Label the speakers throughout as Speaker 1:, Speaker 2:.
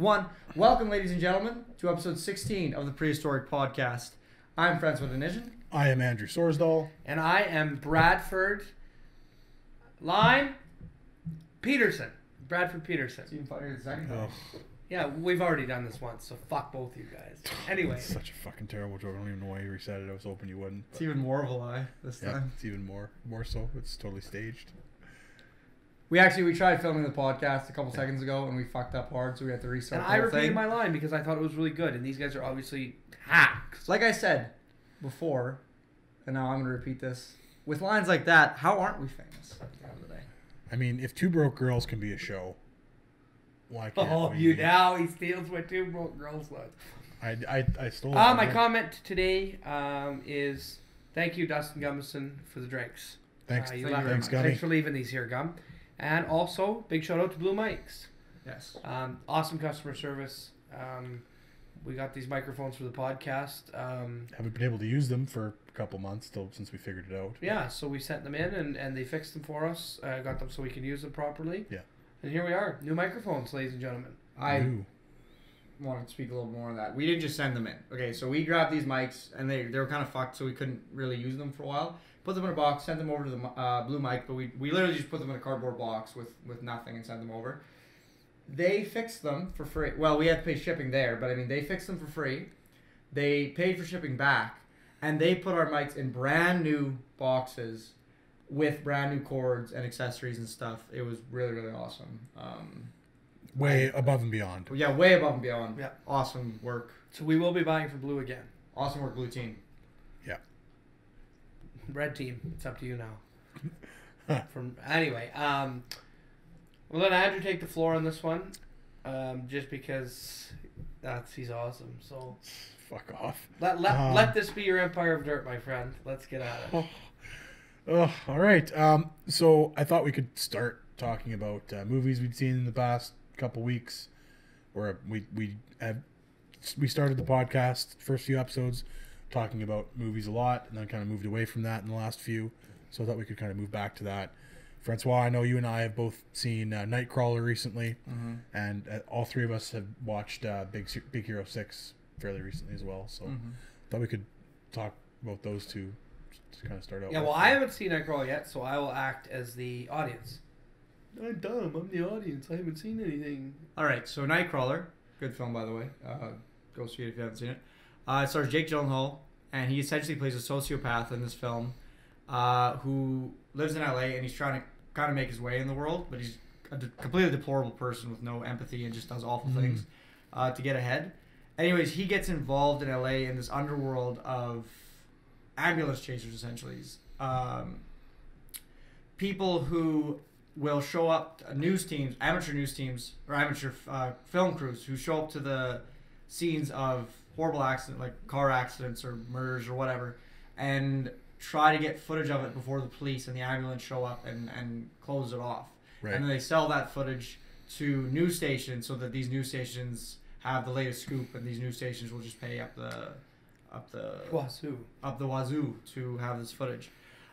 Speaker 1: 1. Welcome, ladies and gentlemen, to episode 16 of the Prehistoric Podcast. I'm Francois Denisian.
Speaker 2: I am Andrew Sorsdahl.
Speaker 3: And I am Bradford Peterson. Bradford Peterson.
Speaker 1: It's even funnier the second time.
Speaker 3: Yeah, we've already done this once, so fuck both you guys. Anyway.
Speaker 2: It's such a fucking terrible joke. I don't even know why you reset it. I was hoping you wouldn't.
Speaker 1: It's even more of a lie this time.
Speaker 2: It's even more so. It's totally staged.
Speaker 1: We tried filming the podcast a couple seconds ago and we fucked up hard, so we had to restart
Speaker 3: And
Speaker 1: the
Speaker 3: I
Speaker 1: whole
Speaker 3: repeated
Speaker 1: thing.
Speaker 3: my line because I thought it was really good, and these guys are obviously hacks.
Speaker 1: Like I said before, and now I'm going to repeat this, with lines like that, how aren't we famous at the end of the day?
Speaker 2: I mean, if Two Broke Girls can be a show, why can't we?
Speaker 3: Now he steals my Two Broke Girls line.
Speaker 2: I stole it.
Speaker 3: My comment today is thank you, Dustin Gummison, for the drinks.
Speaker 2: Thanks,
Speaker 3: Thanks
Speaker 2: Gummy.
Speaker 3: for leaving these here, Gum. And also, big shout out to Blue Mics.
Speaker 1: Yes.
Speaker 3: Awesome customer service. We got these microphones for the podcast.
Speaker 2: Haven't been able to use them for a couple months since we figured it out.
Speaker 3: Yeah, so we sent them in and they fixed them for us. Got them so we can use them properly.
Speaker 2: Yeah.
Speaker 3: And here we are. New microphones, ladies and gentlemen.
Speaker 1: I wanted to speak a little more on that. We didn't just send them in. Okay, so we grabbed these mics and they were kind of fucked, so we couldn't really use them for a while. Put them in a box, sent them over to the Blue Mic, but we literally just put them in a cardboard box with nothing and sent them over. They fixed them for free. Well, we had to pay shipping there, but I mean, they fixed them for free. They paid for shipping back, and they put our mics in brand new boxes with brand new cords and accessories and stuff. It was really, really awesome.
Speaker 2: Way above and beyond.
Speaker 1: Yeah, way above and beyond.
Speaker 3: Yeah.
Speaker 1: Awesome work.
Speaker 3: So we will be buying from Blue again.
Speaker 1: Awesome work, Blue Team.
Speaker 2: Yeah.
Speaker 3: Red Team, it's up to you now. Anyway, we'll let Andrew take the floor on this one, just because he's awesome. So
Speaker 2: Fuck off.
Speaker 3: Let this be your empire of dirt, my friend. Let's get at it.
Speaker 2: All right. So I thought we could start talking about movies we'd seen in the past couple weeks, where we started the podcast, first few episodes, talking about movies a lot, and then kind of moved away from that in the last few. So I thought we could kind of move back to that. Francois, I know you and I have both seen Nightcrawler recently, and all three of us have watched Big Hero 6 fairly recently as well. So thought we could talk about those two to kind of start out.
Speaker 3: Yeah, well, I haven't seen Nightcrawler yet, so I will act as the audience. I'm dumb. I'm the audience. I haven't seen anything.
Speaker 1: All right, so Nightcrawler, good film by the way. Go see it if you haven't seen it. It stars Jake Gyllenhaal, and he essentially plays a sociopath in this film, who lives in LA, and he's trying to kind of make his way in the world, but he's a completely deplorable person with no empathy and just does awful things to get ahead. Anyways, he gets involved in LA in this underworld of ambulance chasers, essentially. People who will show up, amateur news teams, or amateur film crews who show up to the scenes of horrible accidents, like car accidents or murders or whatever, and try to get footage of it before the police and the ambulance show up and close it off.
Speaker 2: Right.
Speaker 1: And then they sell that footage to news stations so that these news stations have the latest scoop, and these news stations will just pay up the wazoo to have this footage.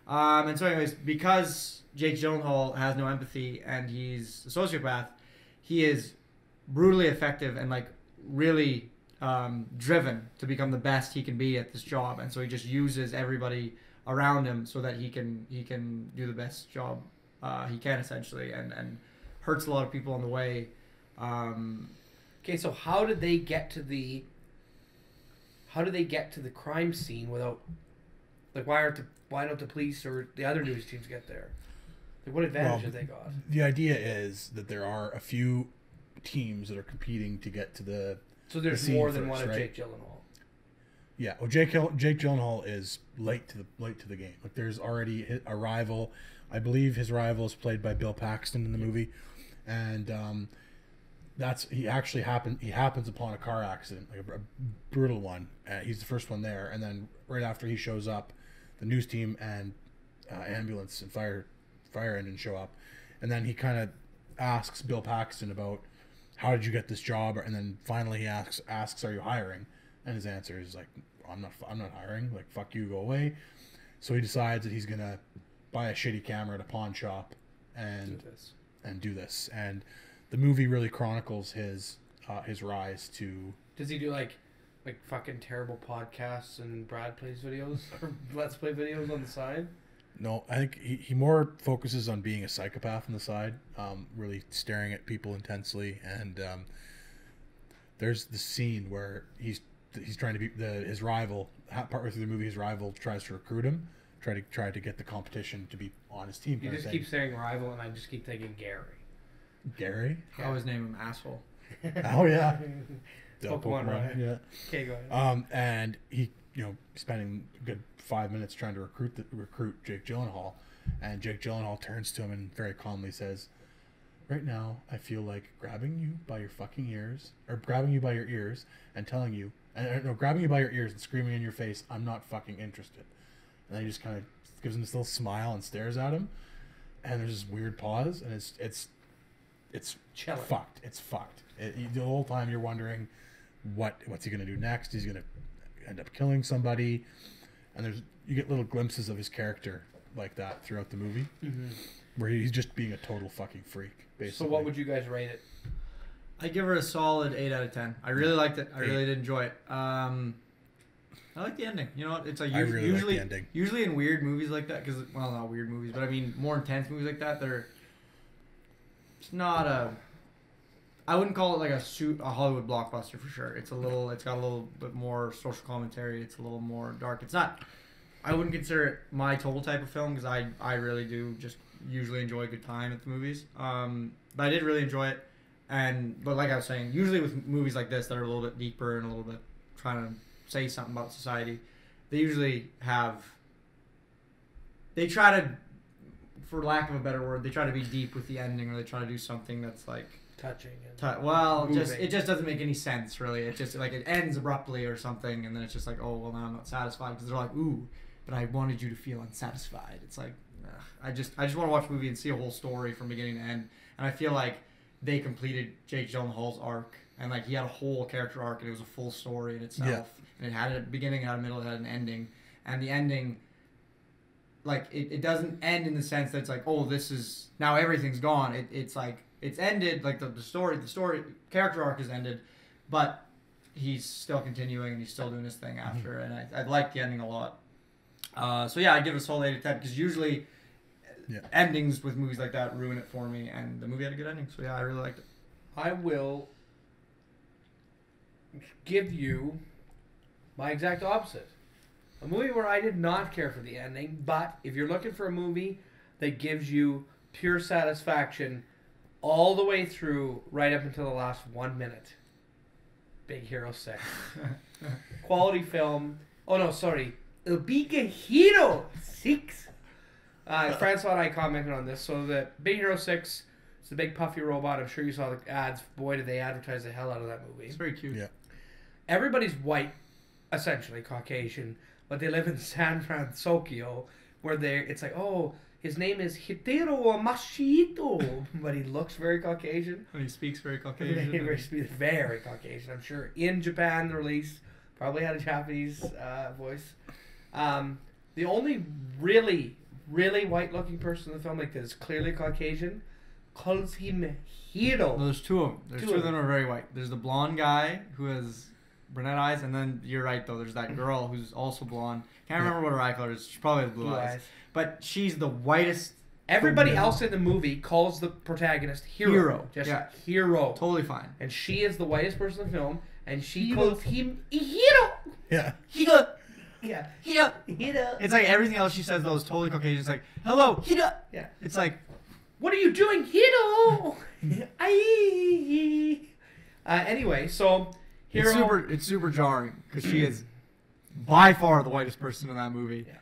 Speaker 1: And so anyways, because Jake Gyllenhaal has no empathy and he's a sociopath, he is brutally effective and like really driven to become the best he can be at this job, and so he just uses everybody around him so that he can do the best job he can, essentially, and hurts a lot of people on the way.
Speaker 3: Okay, so how did they get to the crime scene without, like, why don't the police or the other news teams get there? Like, what advantage have they got?
Speaker 2: The idea is that there are a few teams that are competing to get to the
Speaker 3: So there's
Speaker 2: scene
Speaker 3: more than
Speaker 2: first,
Speaker 3: one of
Speaker 2: right?
Speaker 3: Jake Gyllenhaal.
Speaker 2: Yeah, well, Jake Gyllenhaal is late to the game. Like, there's already a rival. I believe his rival is played by Bill Paxton in the movie, and he happens upon a car accident, like a brutal one. He's the first one there, and then right after he shows up, the news team and ambulance and fire engine show up, and then he kind of asks Bill Paxton about, how did you get this job? And then finally he asks, are you hiring? And his answer is like, I'm not hiring. Like, fuck you, go away. So he decides that he's gonna buy a shitty camera at a pawn shop and do this. And the movie really chronicles his his rise to.
Speaker 3: Does he do like fucking terrible podcasts and Brad plays videos or Let's Play videos on the side?
Speaker 2: No, I think he more focuses on being a psychopath on the side, really staring at people intensely. And there's the scene where he's trying to be his rival. Partway through the movie, his rival tries to recruit him, try to get the competition to be on his team.
Speaker 3: You just keep saying rival, and I just keep thinking Gary.
Speaker 2: Gary?
Speaker 1: I always name him asshole.
Speaker 2: Oh yeah.
Speaker 3: Pokemon, right?
Speaker 2: Yeah.
Speaker 3: Okay, go ahead.
Speaker 2: And he, spending a good 5 minutes trying to recruit Jake Gyllenhaal, and Jake Gyllenhaal turns to him and very calmly says, "Right now, I feel like grabbing you by your fucking ears, or grabbing you by your ears and telling you, grabbing you by your ears and screaming in your face, I'm not fucking interested." And then he just kind of gives him this little smile and stares at him, and there's this weird pause, and it's
Speaker 3: Chilling.
Speaker 2: fucked. It's fucked. The whole time you're wondering, what's he gonna do next? He's gonna end up killing somebody, and you get little glimpses of his character like that throughout the movie, where he's just being a total fucking freak. Basically.
Speaker 3: So what would you guys rate it?
Speaker 1: I give her a solid 8 out of 10. I really liked it. I really did enjoy it. I like the ending. You know what? It's like
Speaker 2: I really
Speaker 1: usually
Speaker 2: like the ending.
Speaker 1: Usually in weird movies like that, because not weird movies, but I mean more intense movies like that. It's not a. I wouldn't call it like a Hollywood blockbuster for sure. It's got a little bit more social commentary. It's a little more dark. It's not. I wouldn't consider it my total type of film because I really do just usually enjoy a good time at the movies. But I did really enjoy it, but like I was saying, usually with movies like this that are a little bit deeper and a little bit trying to say something about society, they usually try to, for lack of a better word, they try to be deep with the ending, or they try to do something that's like
Speaker 3: Touching.
Speaker 1: It just doesn't make any sense really. It just like it ends abruptly or something, and then it's just like, oh well, now I'm not satisfied, because they're like, ooh, but I wanted you to feel unsatisfied. It's like, ugh. I just want to watch a movie and see a whole story from beginning to end, and I feel like they completed Jake Gyllenhaal's arc, and like he had a whole character arc, and it was a full story in itself, and it had a beginning, had a middle, it had an ending, and the ending, like it doesn't end in the sense that it's like, oh, this is now everything's gone. It's like it's ended, like the story character arc is ended, but he's still continuing and he's still doing his thing after, and I like the ending a lot. So yeah, I give it a solid 8 out of 10 because usually endings with movies like that ruin it for me, and the movie had a good ending. So yeah, I really liked it.
Speaker 3: I will give you my exact opposite. A movie where I did not care for the ending, but if you're looking for a movie that gives you pure satisfaction all the way through, right up until the last 1 minute, Big Hero 6. Quality film. Oh no, sorry. The Big Hero 6. Francois and I commented on this. So the Big Hero 6, it's the big puffy robot. I'm sure you saw the ads. Boy, did they advertise the hell out of that movie.
Speaker 1: It's very cute.
Speaker 2: Yeah.
Speaker 3: Everybody's white, essentially Caucasian, but they live in San Francisco, where it's like, oh, his name is Hitero Machito, but he looks very Caucasian.
Speaker 1: And he speaks very Caucasian.
Speaker 3: He speaks very Caucasian. I'm sure in Japan, the release probably had a Japanese voice. The only really, really white-looking person in the film like this, clearly Caucasian, calls him Hiro.
Speaker 1: No, there's two of them. There's two of them are very white. There's the blonde guy who has brunette eyes, and then you're right though. There's that girl who's also blonde. Can't remember what her eye color is. She's probably have blue eyes. But she's the whitest.
Speaker 3: Everybody else in the movie calls the protagonist Hero. Just Hero.
Speaker 1: Totally fine.
Speaker 3: And she is the whitest person in the film, and she calls him Hiro.
Speaker 2: Yeah.
Speaker 1: Hiro.
Speaker 3: Yeah.
Speaker 1: Hiro.
Speaker 3: Hiro.
Speaker 1: It's like everything else she says though is totally Caucasian. It's like, hello, Hiro.
Speaker 3: Yeah.
Speaker 1: It's like,
Speaker 3: what are you doing, Hiro? Anyway, so Hiro.
Speaker 1: It's super jarring because she is by far the whitest person in that movie.
Speaker 3: Yeah.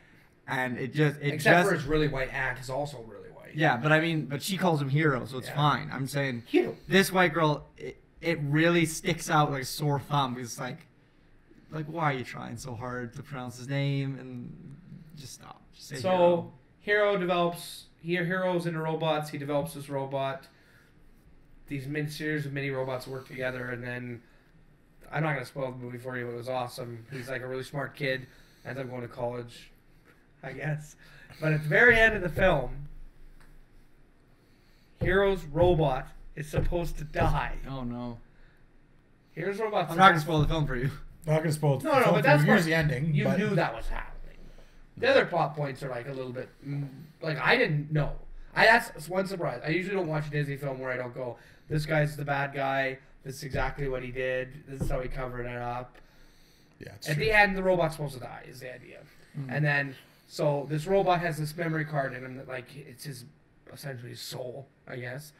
Speaker 1: And
Speaker 3: Except for his really white aunt is also really white.
Speaker 1: Yeah, but she calls him Hero, so it's fine. I'm saying
Speaker 3: Hero.
Speaker 1: This white girl, it really sticks out like a sore thumb. It's like why are you trying so hard to pronounce his name? And just stop. Just say
Speaker 3: so Hero develops. Hero's into robots. He develops this robot. These series of mini robots work together, and then I'm not gonna spoil the movie for you, but it was awesome. He's like a really smart kid, ends up going to college, I guess. But at the very end of the film, Hero's robot is supposed to die.
Speaker 1: Oh no.
Speaker 3: Here's robots.
Speaker 1: I'm not gonna spoil the film for you.
Speaker 2: I'm not gonna spoil it.
Speaker 3: No, but that's
Speaker 2: here's the ending.
Speaker 3: You
Speaker 2: but
Speaker 3: knew that was happening. The other plot points are like a little bit like I didn't know. That's one surprise. I usually don't watch a Disney film where I don't go, this guy's the bad guy. This is exactly what he did. This is how he covered it up.
Speaker 2: Yeah, it's
Speaker 3: At
Speaker 2: true.
Speaker 3: the end, the robot's supposed to die. Is the idea, and then so this robot has this memory card in him that like it's his essentially his soul, I guess,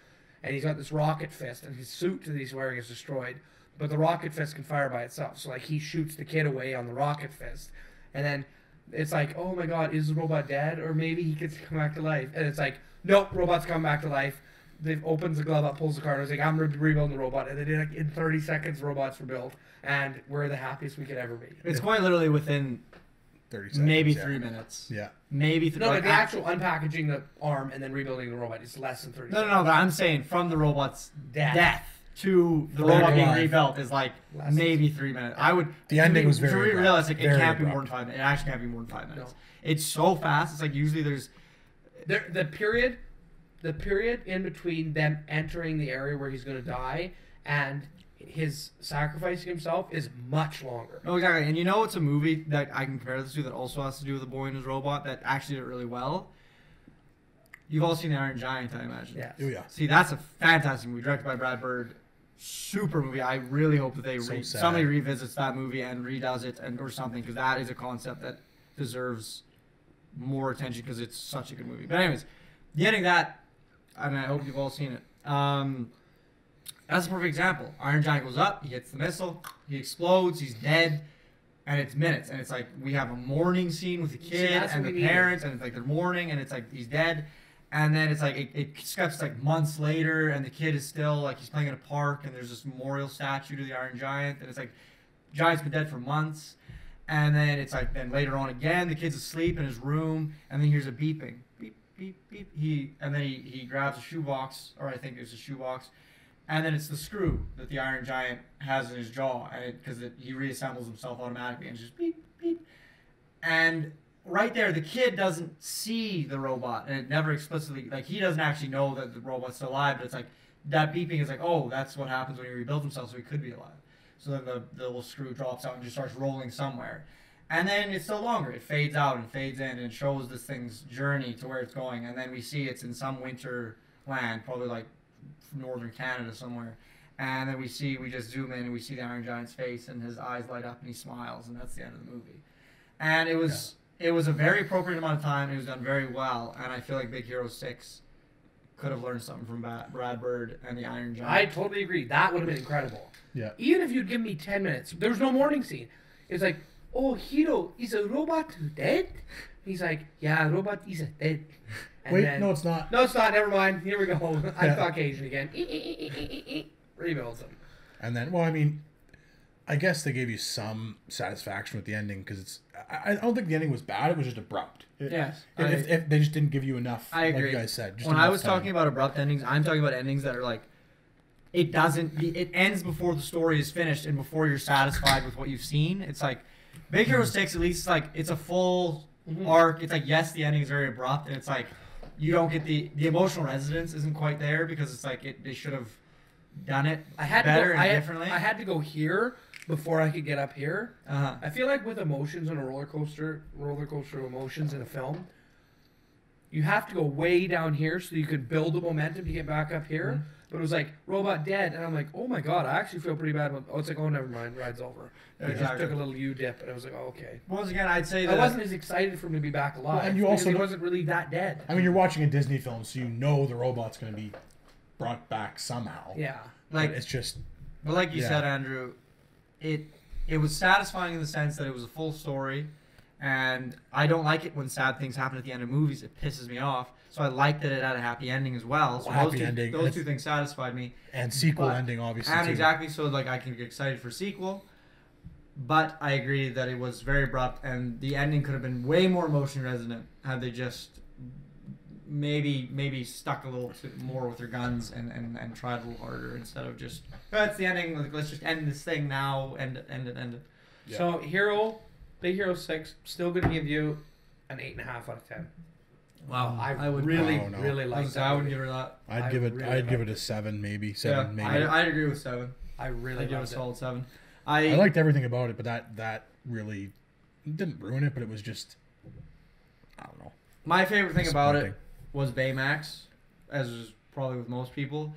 Speaker 3: and he's got this rocket fist, and his suit that he's wearing is destroyed, but the rocket fist can fire by itself. So like he shoots the kid away on the rocket fist, and then it's like, oh my god, is the robot dead, or maybe he could come back to life? And it's like, nope, robot's come back to life. They opens the glove up, pulls the card, and it's like, I'm rebuilding the robot, and then like in 30 seconds, robots were built, and we're the happiest we could ever be.
Speaker 1: It's quite literally within
Speaker 2: 30 seconds.
Speaker 1: maybe
Speaker 2: yeah.
Speaker 1: 3 minutes.
Speaker 2: Yeah.
Speaker 1: Maybe
Speaker 3: No, like the actual unpackaging the arm and then rebuilding the robot is less than 30
Speaker 1: No,
Speaker 3: seconds.
Speaker 1: but I'm saying from the robot's
Speaker 3: Death.
Speaker 1: death to the
Speaker 2: Back
Speaker 1: robot being
Speaker 2: alive.
Speaker 1: rebuilt is like
Speaker 3: Less.
Speaker 1: maybe 3 minutes. I would.
Speaker 2: The ending was
Speaker 1: to
Speaker 2: very
Speaker 1: be
Speaker 2: abrupt.
Speaker 1: realistic. It
Speaker 2: Very
Speaker 1: can't be more than
Speaker 2: abrupt.
Speaker 1: 5 minutes. It actually can't be more than 5 minutes.
Speaker 3: No.
Speaker 1: It's so fast. It's like usually there's.
Speaker 3: The period in between them entering the area where he's going to die and his sacrificing himself is much longer.
Speaker 1: No, exactly. And you know it's a movie that I can compare this to that also has to do with a boy and his robot that actually did it really well. You've all seen The Iron Giant, I imagine.
Speaker 3: Yes.
Speaker 2: Oh yeah.
Speaker 1: See, that's a fantastic movie directed by Brad Bird. Super movie. I really hope that they
Speaker 2: So sad.
Speaker 1: somebody revisits that movie and redoes it or something, because that is a concept that deserves more attention because it's such a good movie. But anyways, the ending of that, and I hope you've all seen it. That's a perfect example. Iron Giant goes up, he hits the missile, he explodes, he's dead, and it's minutes. And it's like we have a mourning scene with the kid
Speaker 3: that's
Speaker 1: and
Speaker 3: what
Speaker 1: the
Speaker 3: we
Speaker 1: parents, and it's like they're mourning, and it's like he's dead. And then it's like it cuts like months later, and the kid is still like he's playing in a park, and there's this memorial statue to the Iron Giant, and it's like Giant's been dead for months. And then it's like then later on again, the kid's asleep in his room, and then he hears a beeping, beep beep beep. He grabs a shoebox, or I think it's a shoebox, and then it's the screw that the Iron Giant has in his jaw, and because he reassembles himself automatically, and it's just beep beep. And right there, the kid doesn't see the robot, and it never explicitly, like, he doesn't actually know that the robot's still alive, but it's like, that beeping is like, oh, that's what happens when he rebuilds himself, so he could be alive. So then the little screw drops out and just starts rolling somewhere. And then it's still longer. It fades out and fades in, and it shows this thing's journey to where it's going. And then we see it's in some winter land, probably like northern Canada somewhere. And then we just zoom in and we see the Iron Giant's face, and his eyes light up and he smiles, and that's the end of the movie. And it was a very appropriate amount of time. It was done very well, and I feel like Big Hero 6 could have learned something from Brad Bird and the Iron Giant.
Speaker 3: I totally agree. That would have been incredible.
Speaker 2: Yeah.
Speaker 3: Even if you'd give me 10 minutes. There was no morning scene. It's like, oh, Hero, is a robot dead? He's like, yeah, robot is dead. And
Speaker 2: Wait,
Speaker 3: then,
Speaker 2: no, it's not.
Speaker 3: No, it's not. Never mind. Here we go. I'm
Speaker 2: Yeah.
Speaker 3: Caucasian again. Rebuilds him.
Speaker 2: And then, well, I mean, I guess they gave you some satisfaction with the ending because it's. I don't think the ending was bad. It was just abrupt.
Speaker 1: Yes.
Speaker 2: If they just didn't give you enough,
Speaker 1: I agree.
Speaker 2: like you guys said. Just
Speaker 1: When I
Speaker 2: enough
Speaker 1: was
Speaker 2: time.
Speaker 1: talking about abrupt endings, I'm talking about endings that are like, it ends before the story is finished and before you're satisfied with what you've seen. It's like, Big Hero 6, at least, like, it's a full arc. It's like, yes, the ending is very abrupt, and it's like, you don't get the emotional resonance isn't quite there because it's like, they should have done it better and differently.
Speaker 3: I had to go here before I could get up here.
Speaker 1: Uh-huh.
Speaker 3: I feel like with emotions on a roller coaster of emotions in a film, you have to go way down here so you can build the momentum to get back up here.
Speaker 1: Mm-hmm.
Speaker 3: But it was like, robot dead, and I'm like, oh my god, I actually feel pretty bad about. Oh, it's like, oh, never mind, ride's over. It just
Speaker 1: Exactly.
Speaker 3: took a little U-dip, and I was like, oh, okay.
Speaker 1: Once again, I'd say
Speaker 3: I
Speaker 1: that
Speaker 3: wasn't as excited for him to be back alive.
Speaker 2: Well, and you
Speaker 3: because
Speaker 2: also
Speaker 3: he
Speaker 2: know-
Speaker 3: wasn't really that dead.
Speaker 2: I mean, you're watching a Disney film, so you know the robot's going to be brought back somehow.
Speaker 3: Yeah.
Speaker 2: Like
Speaker 1: like
Speaker 2: it's just.
Speaker 1: But like you
Speaker 2: Yeah.
Speaker 1: said, Andrew, it was satisfying in the sense that it was a full story, and I don't like it when sad things happen at the end of movies. It pisses me off. So I like that it had a happy ending as well. So
Speaker 2: Happy ending.
Speaker 1: those two things satisfied me.
Speaker 2: And sequel
Speaker 1: But-
Speaker 2: ending, obviously.
Speaker 1: And
Speaker 2: too.
Speaker 1: exactly, so like I can get excited for sequel. But I agree that it was very abrupt, and the ending could have been way more emotion resonant had they just maybe stuck a little more with their guns and tried a little harder instead of just that's the ending. Like, let's just end this thing now. End it.
Speaker 2: Yeah.
Speaker 3: So Big Hero 6, still going to give you an 8.5 out of 10.
Speaker 1: Wow,
Speaker 3: I
Speaker 1: would
Speaker 3: really,
Speaker 2: Oh, no.
Speaker 3: really like that.
Speaker 1: I would give her that.
Speaker 2: I'd
Speaker 3: I
Speaker 2: give it.
Speaker 3: really
Speaker 2: I'd give
Speaker 3: like
Speaker 2: it a 7, maybe
Speaker 1: Yeah,
Speaker 2: 7, maybe.
Speaker 1: I'd agree with 7.
Speaker 3: I really
Speaker 1: give it a
Speaker 3: loved it.
Speaker 1: solid 7.
Speaker 2: I liked everything about it, but that really didn't ruin it. But it was just, I don't know.
Speaker 1: My favorite thing about it
Speaker 2: Disappointing.
Speaker 1: was Baymax, as is probably with most people.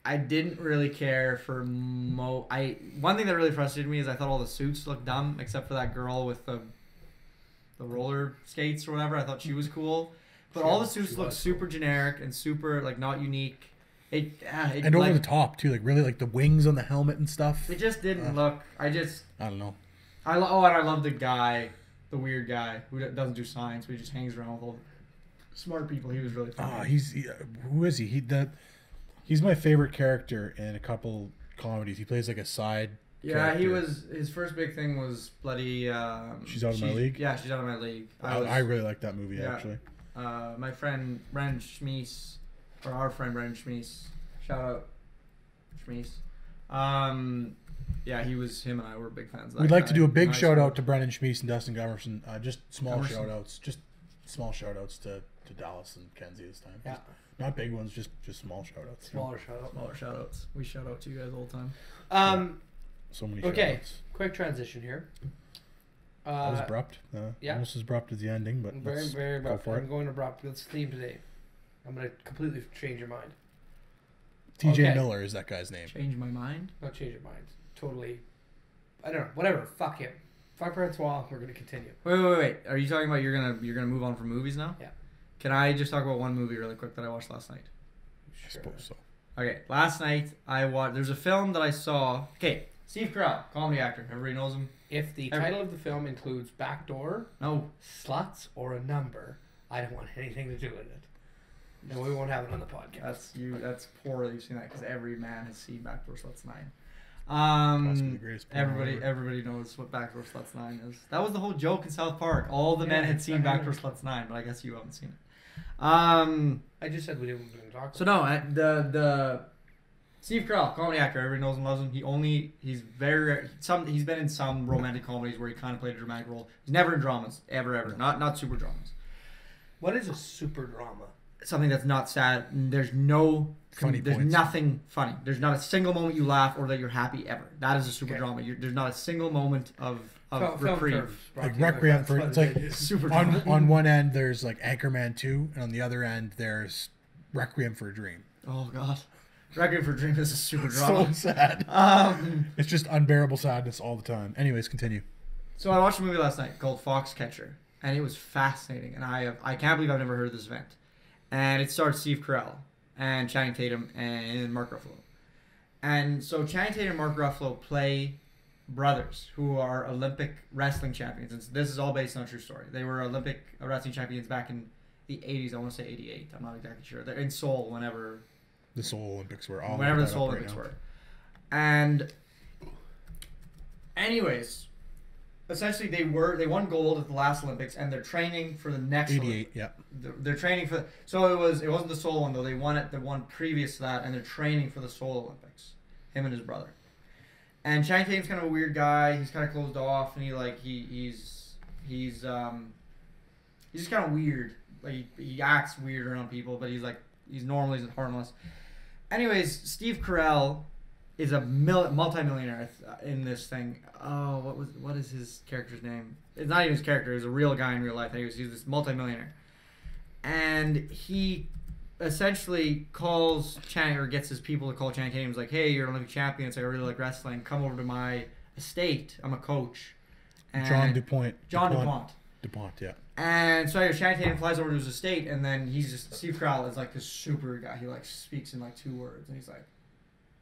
Speaker 1: I didn't really care for one thing that really frustrated me is I thought all the suits looked dumb, except for that girl with the roller skates or whatever. I thought she was cool, but all the suits looked super generic and super like not unique. It
Speaker 2: And over the top too, like really like the wings on the helmet and stuff.
Speaker 1: It just didn't look. I
Speaker 2: don't know.
Speaker 1: and I love the guy, the weird guy who doesn't do science, but he just hangs around with all the smart people. He was really funny.
Speaker 2: Who is he? He's my favorite character in a couple comedies. He plays like a side.
Speaker 1: Yeah, he
Speaker 2: character.
Speaker 1: was. His first big thing was bloody.
Speaker 2: She's Out of My League?
Speaker 1: Yeah, She's Out of My League.
Speaker 2: I really like that movie actually.
Speaker 1: My friend Brendan Schmeese, or our friend Brendan Schmeese, shout out Schmeese. Yeah, him and I were big fans of that
Speaker 2: We'd like
Speaker 1: guy
Speaker 2: to do a big
Speaker 1: in high
Speaker 2: shout
Speaker 1: school.
Speaker 2: out to Brendan Schmeese and Dustin Gomerson. Just small
Speaker 1: Gomerson.
Speaker 2: shout outs. Just small shout outs to Dallas and Kenzie this time.
Speaker 3: Yeah.
Speaker 2: Not big ones, just small shout outs.
Speaker 3: Smaller shout out.
Speaker 1: Smaller shout outs. We shout out to you guys all the time.
Speaker 2: So many
Speaker 3: Okay.
Speaker 2: shout outs.
Speaker 3: Quick transition here.
Speaker 2: That was abrupt.
Speaker 3: yeah.
Speaker 2: Almost as abrupt as the ending, but
Speaker 3: Very,
Speaker 2: let's
Speaker 3: very
Speaker 2: go
Speaker 3: abrupt.
Speaker 2: for
Speaker 3: I'm
Speaker 2: it.
Speaker 3: going abrupt. That's the theme today. I'm going to completely change your mind.
Speaker 2: TJ
Speaker 3: Okay.
Speaker 2: Miller is that guy's name.
Speaker 1: Change my mind.
Speaker 3: Not change your mind. Totally. I don't know. Whatever. Fuck him. Fuck Francois. We're going to continue.
Speaker 1: Wait. Are you talking about you're gonna move on from movies now?
Speaker 3: Yeah.
Speaker 1: Can I just talk about one movie really quick that I watched last night?
Speaker 2: I
Speaker 3: Sure.
Speaker 2: suppose so.
Speaker 1: Okay, last night I watched. There's a film that I saw. Okay, Steve Carell, comedy actor. Everybody knows him.
Speaker 3: If the title of the film includes backdoor,
Speaker 1: No,
Speaker 3: sluts, or a number, I don't want anything to do with it. And we won't have it on the podcast.
Speaker 1: that's poor that you've seen that because every man has seen Backdoor Sluts 9.
Speaker 2: Possibly the greatest porno
Speaker 1: Everybody knows what Backdoor Sluts 9 is. That was the whole joke in South Park. All the men had seen Backdoor Sluts 9, but I guess you haven't seen it.
Speaker 3: I just said we didn't talk about
Speaker 1: So no, the Steve Carell, comedy actor, everybody knows and loves him. He's been in some romantic comedies where he kind of played a dramatic role. He's never in dramas, ever, not super dramas.
Speaker 3: What is a super drama?
Speaker 1: Something that's not sad. There's no
Speaker 2: Funny
Speaker 1: There's
Speaker 2: points.
Speaker 1: nothing funny. There's not a single moment you laugh or that you're happy ever. That is a super
Speaker 3: Okay.
Speaker 1: drama. There's not a single moment of
Speaker 3: Film
Speaker 1: reprieve.
Speaker 3: Curves brought
Speaker 2: Like
Speaker 3: to you by
Speaker 2: Requiem for
Speaker 3: Francois
Speaker 2: it's like
Speaker 3: Xavier.
Speaker 1: Super drama.
Speaker 2: on one end there's like Anchorman 2, and on the other end there's Requiem for a Dream.
Speaker 1: Oh god, Requiem for a Dream is a super drama.
Speaker 2: So sad. It's just unbearable sadness all the time. Anyways, continue.
Speaker 1: So I watched a movie last night called Foxcatcher, and it was fascinating. And I can't believe I've never heard of this event. And it stars Steve Carell and Channing Tatum and Mark Ruffalo. And so Channing Tatum and Mark Ruffalo play brothers who are Olympic wrestling champions. And this is all based on a true story. They were Olympic wrestling champions back in the 80s. I want to say 88. I'm not exactly sure. They're in Seoul whenever
Speaker 2: The Seoul Olympics were all
Speaker 1: the Seoul Olympics were. And anyways, essentially they won gold at the last Olympics, and they're training for the next
Speaker 2: 88,
Speaker 1: Olympics.
Speaker 2: yeah.
Speaker 1: They're training for so it wasn't the Seoul one though. They won it the one previous to that, and they're training for the Seoul Olympics. Him and his brother. And Channing Tatum's kind of a weird guy. He's kind of closed off, and he's just kind of weird. Like he acts weird around people, but he's normal. He's harmless. Anyways, Steve Carell is a multi-millionaire in this thing. Oh, what is his character's name? It's not even his character. He's a real guy in real life. He's this multi-millionaire, and he essentially calls Channing, or gets his people to call Channing Tatum. He's like, "Hey, you're an Olympic champion. It's like I really like wrestling. Come over to my estate. I'm a coach." And
Speaker 2: John DuPont. DuPont, yeah.
Speaker 1: And so Channing Tatum flies over to his estate, and then Steve Carell is like this super guy. He like speaks in like 2 words, and he's like,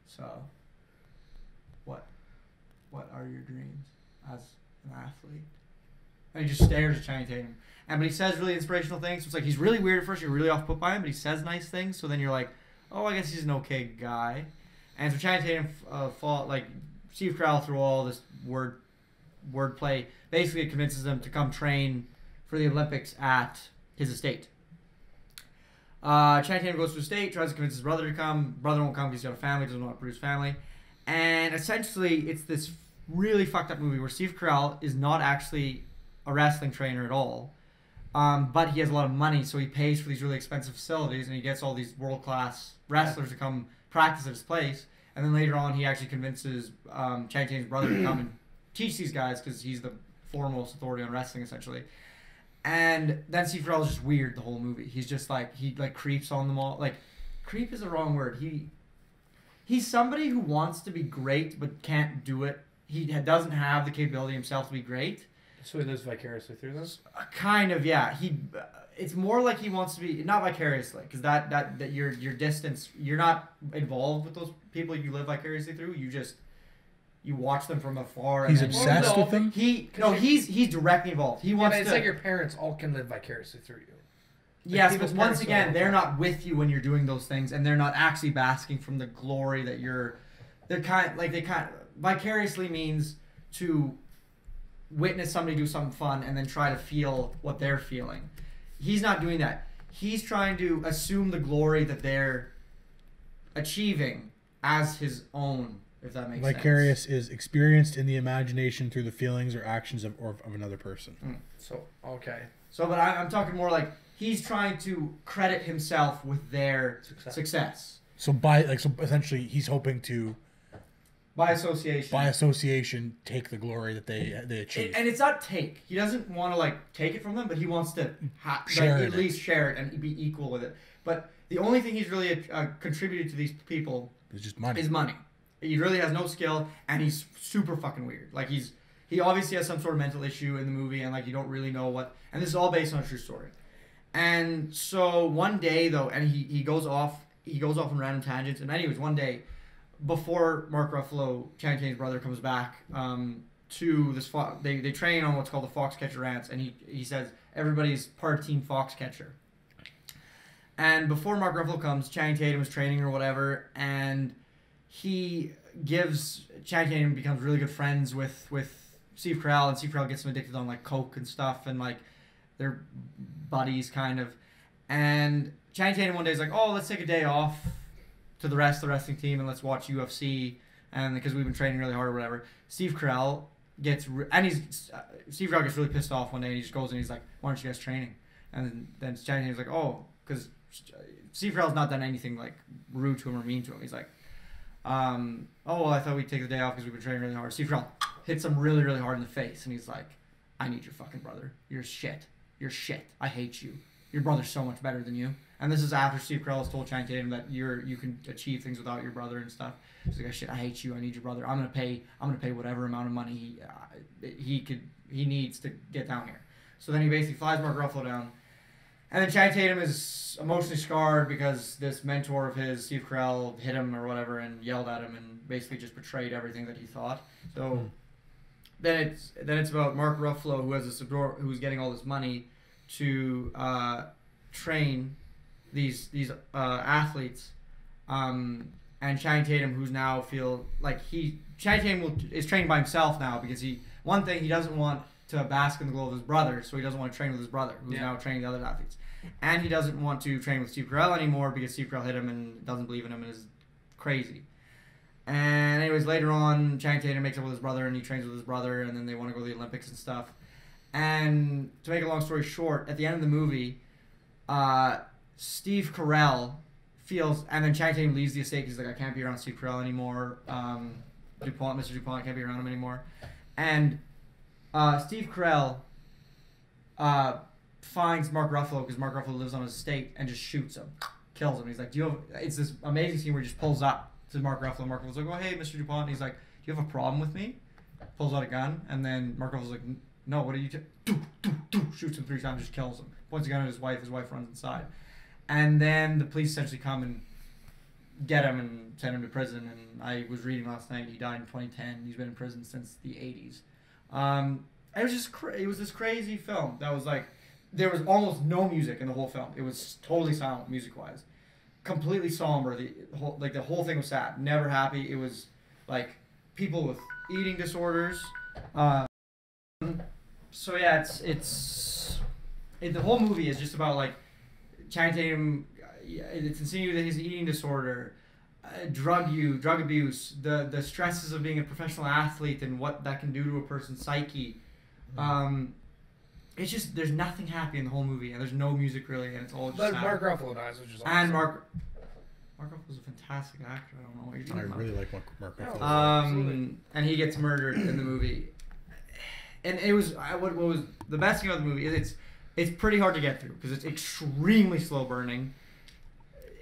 Speaker 1: "So, what are your dreams as an athlete?" And he just stares at Channing Tatum. But he says really inspirational things. So it's like he's really weird at first. You're really off put by him, but he says nice things. So then you're like, oh, I guess he's an okay guy. And so Channing Tatum fought like Steve Carell through all this wordplay. Basically, convinces them to come train for the Olympics at his estate. Channing Tatum goes to his estate, tries to convince his brother to come. Brother won't come because he's got a family, doesn't want to produce family. And essentially, it's this really fucked up movie where Steve Carell is not actually a wrestling trainer at all. But he has a lot of money, so he pays for these really expensive facilities, and he gets all these world-class wrestlers to come practice at his place. And then later on, he actually convinces Channing Tatum's brother to come and teach these guys because he's the foremost authority on wrestling, essentially. And then Steve Carell is just weird the whole movie. He's just like, he like creeps on them all. Like, creep is the wrong word. He's somebody who wants to be great but can't do it. He doesn't have the capability himself to be great.
Speaker 3: So he lives vicariously through this?
Speaker 1: Kind of, yeah. It's more like he wants to be, not vicariously, because that your distance, you're not involved with those people you live vicariously through. You watch them from afar.
Speaker 2: He's obsessed with them?
Speaker 1: He's directly involved. He wants
Speaker 3: it's
Speaker 1: to,
Speaker 3: like your parents all can live vicariously through you.
Speaker 1: Yes, but once again, they're not with you when you're doing those things, and they're not actually basking from the glory that you're. Vicariously means to witness somebody do something fun and then try to feel what they're feeling. He's not doing that. He's trying to assume the glory that they're achieving as his own, if that makes sense.
Speaker 2: Vicarious is experienced in the imagination through the feelings or actions of another person.
Speaker 3: So, okay.
Speaker 1: So, but I'm talking more like he's trying to credit himself with their success.
Speaker 2: So essentially he's hoping to
Speaker 1: by association take the glory that they achieve. And it's not take. He doesn't want to like take it from them, but he wants to at least share it and be equal with it. But the only thing he's really contributed to these people
Speaker 2: is money.
Speaker 1: He really has no skill, and he's super fucking weird. Like he obviously has some sort of mental issue in the movie, and like you don't really know what. And this is all based on a true story. And so one day though, and he goes off on random tangents. And anyways, one day, before Mark Ruffalo, Channing Tatum's brother, comes back to this, they train on what's called the Foxcatcher Ranch, and he says everybody's part of Team Foxcatcher. And before Mark Ruffalo comes, Channing Tatum is training or whatever, and Channing Tatum becomes really good friends with Steve Carell, and Steve Carell gets him addicted on like coke and stuff, and like they're buddies kind of. And Channing Tatum one day is like, oh, let's take a day off to the rest of the wrestling team and let's watch UFC, and because we've been training really hard or whatever. Steve Carell gets really pissed off one day, and he just goes and he's like, why aren't you guys training? And then Channing Tatum's like, oh, because Steve Carell's not done anything like rude to him or mean to him. He's like, oh, well, I thought we'd take the day off because we've been training really hard. Steve Carell hits him really, really hard in the face, and he's like, I need your fucking brother. You're shit. You're shit. I hate you. Your brother's so much better than you. And this is after Steve Carell has told Channing Tatum that you can achieve things without your brother and stuff. He's like, shit, I hate you. I need your brother. I'm gonna pay whatever amount of money he needs to get down here. So then he basically flies Mark Ruffalo down. And then Channing Tatum is emotionally scarred because this mentor of his, Steve Carell, hit him or whatever and yelled at him and basically just betrayed everything that he thought. So then it's about Mark Ruffalo, who's getting all this money to train these athletes, and Channing Tatum, who's now feel like Channing Tatum is trained by himself now because he doesn't want to bask in the glow of his brother, so he doesn't want to train with his brother, who's now training the other athletes. And he doesn't want to train with Steve Carell anymore because Steve Carell hit him and doesn't believe in him and is crazy. And anyways, later on, Channing Tatum makes up with his brother and he trains with his brother, and then they want to go to the Olympics and stuff. And to make a long story short, at the end of the movie, Steve Carell feels, and then Channing Tatum leaves the estate. He's like, I can't be around Steve Carell anymore. Mr. DuPont, I can't be around him anymore. And Steve Carell finds Mark Ruffalo because Mark Ruffalo lives on his estate and just shoots him, kills him. He's like, it's this amazing scene where he just pulls up to Mark Ruffalo. Mark Ruffalo's like, oh, hey, Mr. DuPont. And he's like, do you have a problem with me? Pulls out a gun, and then Mark Ruffalo's like, no, what are you shoots him 3 times, just kills him. Points a gun at his wife runs inside. And then the police essentially come and get him and send him to prison. And I was reading last night, he died in 2010. He's been in prison since the 80s. It was just it was this crazy film that was like, there was almost no music in the whole film. It was totally silent music-wise. Completely somber. The whole thing was sad. Never happy. It was like people with eating disorders. So yeah, the whole movie is just about like Channing Tatum. It's insinuated that he's an eating disorder, drug abuse, the stresses of being a professional athlete and what that can do to a person's psyche. It's just there's nothing happy in the whole movie, and there's no music really, and it's all just.
Speaker 3: But
Speaker 1: sad.
Speaker 3: Mark Ruffalo dies, which is awesome.
Speaker 1: And Mark Ruffalo's a fantastic actor. I don't know what you're talking about.
Speaker 2: I really like Mark Ruffalo.
Speaker 1: And he gets murdered in the movie. And it was what was the best thing about the movie is it's pretty hard to get through because it's extremely slow burning.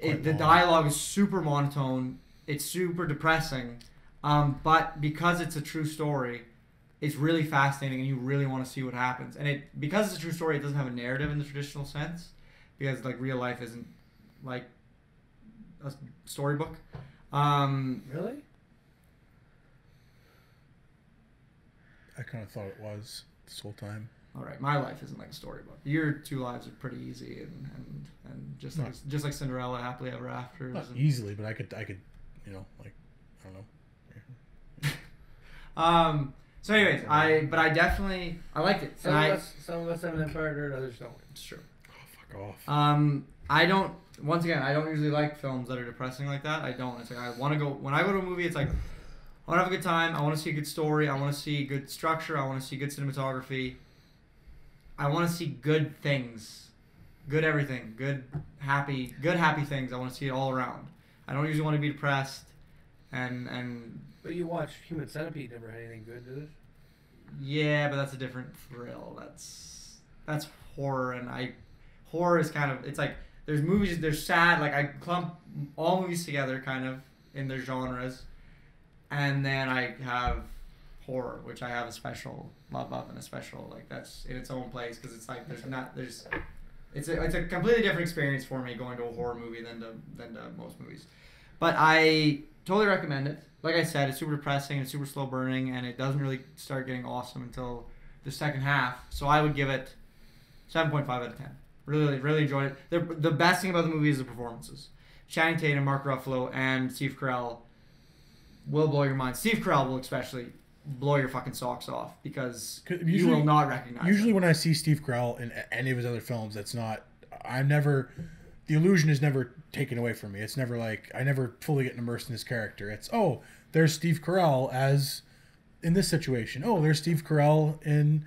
Speaker 1: The dialogue is super monotone. It's super depressing. But because it's a true story, it's really fascinating and you really want to see what happens. And because it's a true story, it doesn't have a narrative in the traditional sense because like real life isn't like a storybook.
Speaker 3: Really?
Speaker 2: I kind of thought it was this whole time.
Speaker 1: All right, my life isn't like a storybook. Your two lives are pretty easy and just like Cinderella, happily ever after.
Speaker 2: Not easily, but I could, you know, like I
Speaker 1: don't know. So, anyways, I liked it.
Speaker 3: Some of us have an Empire Dirt, others don't.
Speaker 1: It's true.
Speaker 2: Oh, fuck off.
Speaker 1: I don't. Once again, I don't usually like films that are depressing like that. I don't. It's like I want to go when I go to a movie. It's like I want to have a good time. I want to see a good story. I want to see good structure. I want to see good cinematography. I want to see good things, good everything, good happy things. I want to see it all around. I don't usually want to be depressed, and.
Speaker 3: But you watched Human Centipede. Never had anything good, did it?
Speaker 1: Yeah, but that's a different thrill. That's horror, and horror is kind of it's like there's sad. Like I clump all movies together, kind of in their genres, and then I have horror, which I have a special love of and a special like that's in its own place because it's like it's a completely different experience for me going to a horror movie than to most movies, but I totally recommend it. Like I said, it's super depressing and super slow burning, and it doesn't really start getting awesome until the second half. So I would give it 7.5 out of 10. Really, really enjoyed it. The best thing about the movie is the performances. Channing Tatum, Mark Ruffalo, and Steve Carell will blow your mind. Steve Carell will especially blow your fucking socks off because you will not recognize
Speaker 2: Usually
Speaker 1: him.
Speaker 2: When I see Steve Carell in any of his other films, the illusion is never taken away from me. It's never like I never fully get immersed in his character. It's there's Steve Carell as in this situation. Oh, there's Steve Carell in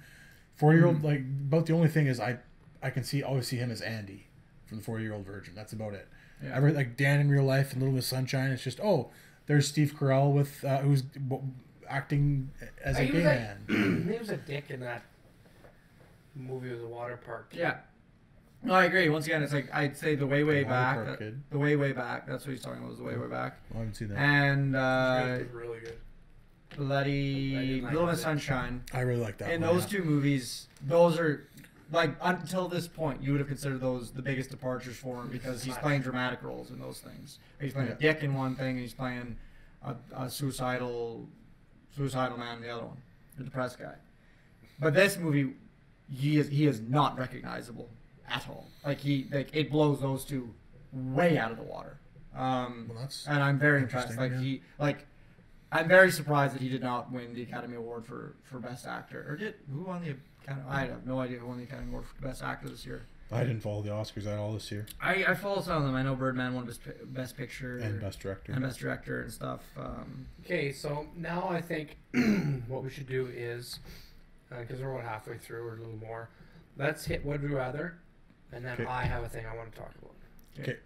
Speaker 2: 4-Year-Old. Like about the only thing is I can always see him as Andy from the 4-Year-Old Virgin. That's about it. Yeah. Like Dan in real life and Little Miss Sunshine. It's just there's Steve Carell with who's acting as a gay man.
Speaker 3: He was a dick in that movie with the water park.
Speaker 1: Yeah. No, I agree. Once again, it's like I'd say the way back. The way back. That's what he's talking about. Was the way back.
Speaker 2: I haven't seen that.
Speaker 1: And
Speaker 3: it was really good.
Speaker 1: Bloody Little Miss Sunshine.
Speaker 2: I really like that.
Speaker 1: And those two movies, those are like until this point, you would have considered those the biggest departures for him because he's playing dramatic roles in those things. He's playing a dick in one thing, and he's playing a suicidal man in the other one, the depressed guy. But this movie, he is not recognizable at all. It blows those two way out of the water. And I'm very impressed. I'm very surprised that he did not win the Academy Award for Best Actor. Who won the Academy? I have no idea who won the Academy Award for Best Actor this year.
Speaker 2: I didn't follow the Oscars at all this year.
Speaker 1: I follow some of them. I know Birdman won Best Picture
Speaker 2: and Best Director
Speaker 1: and stuff.
Speaker 3: Okay, so now I think what we should do is because we're about halfway through or a little more, let's hit Would You Rather. And then I have a thing I want to talk about.
Speaker 2: Okay.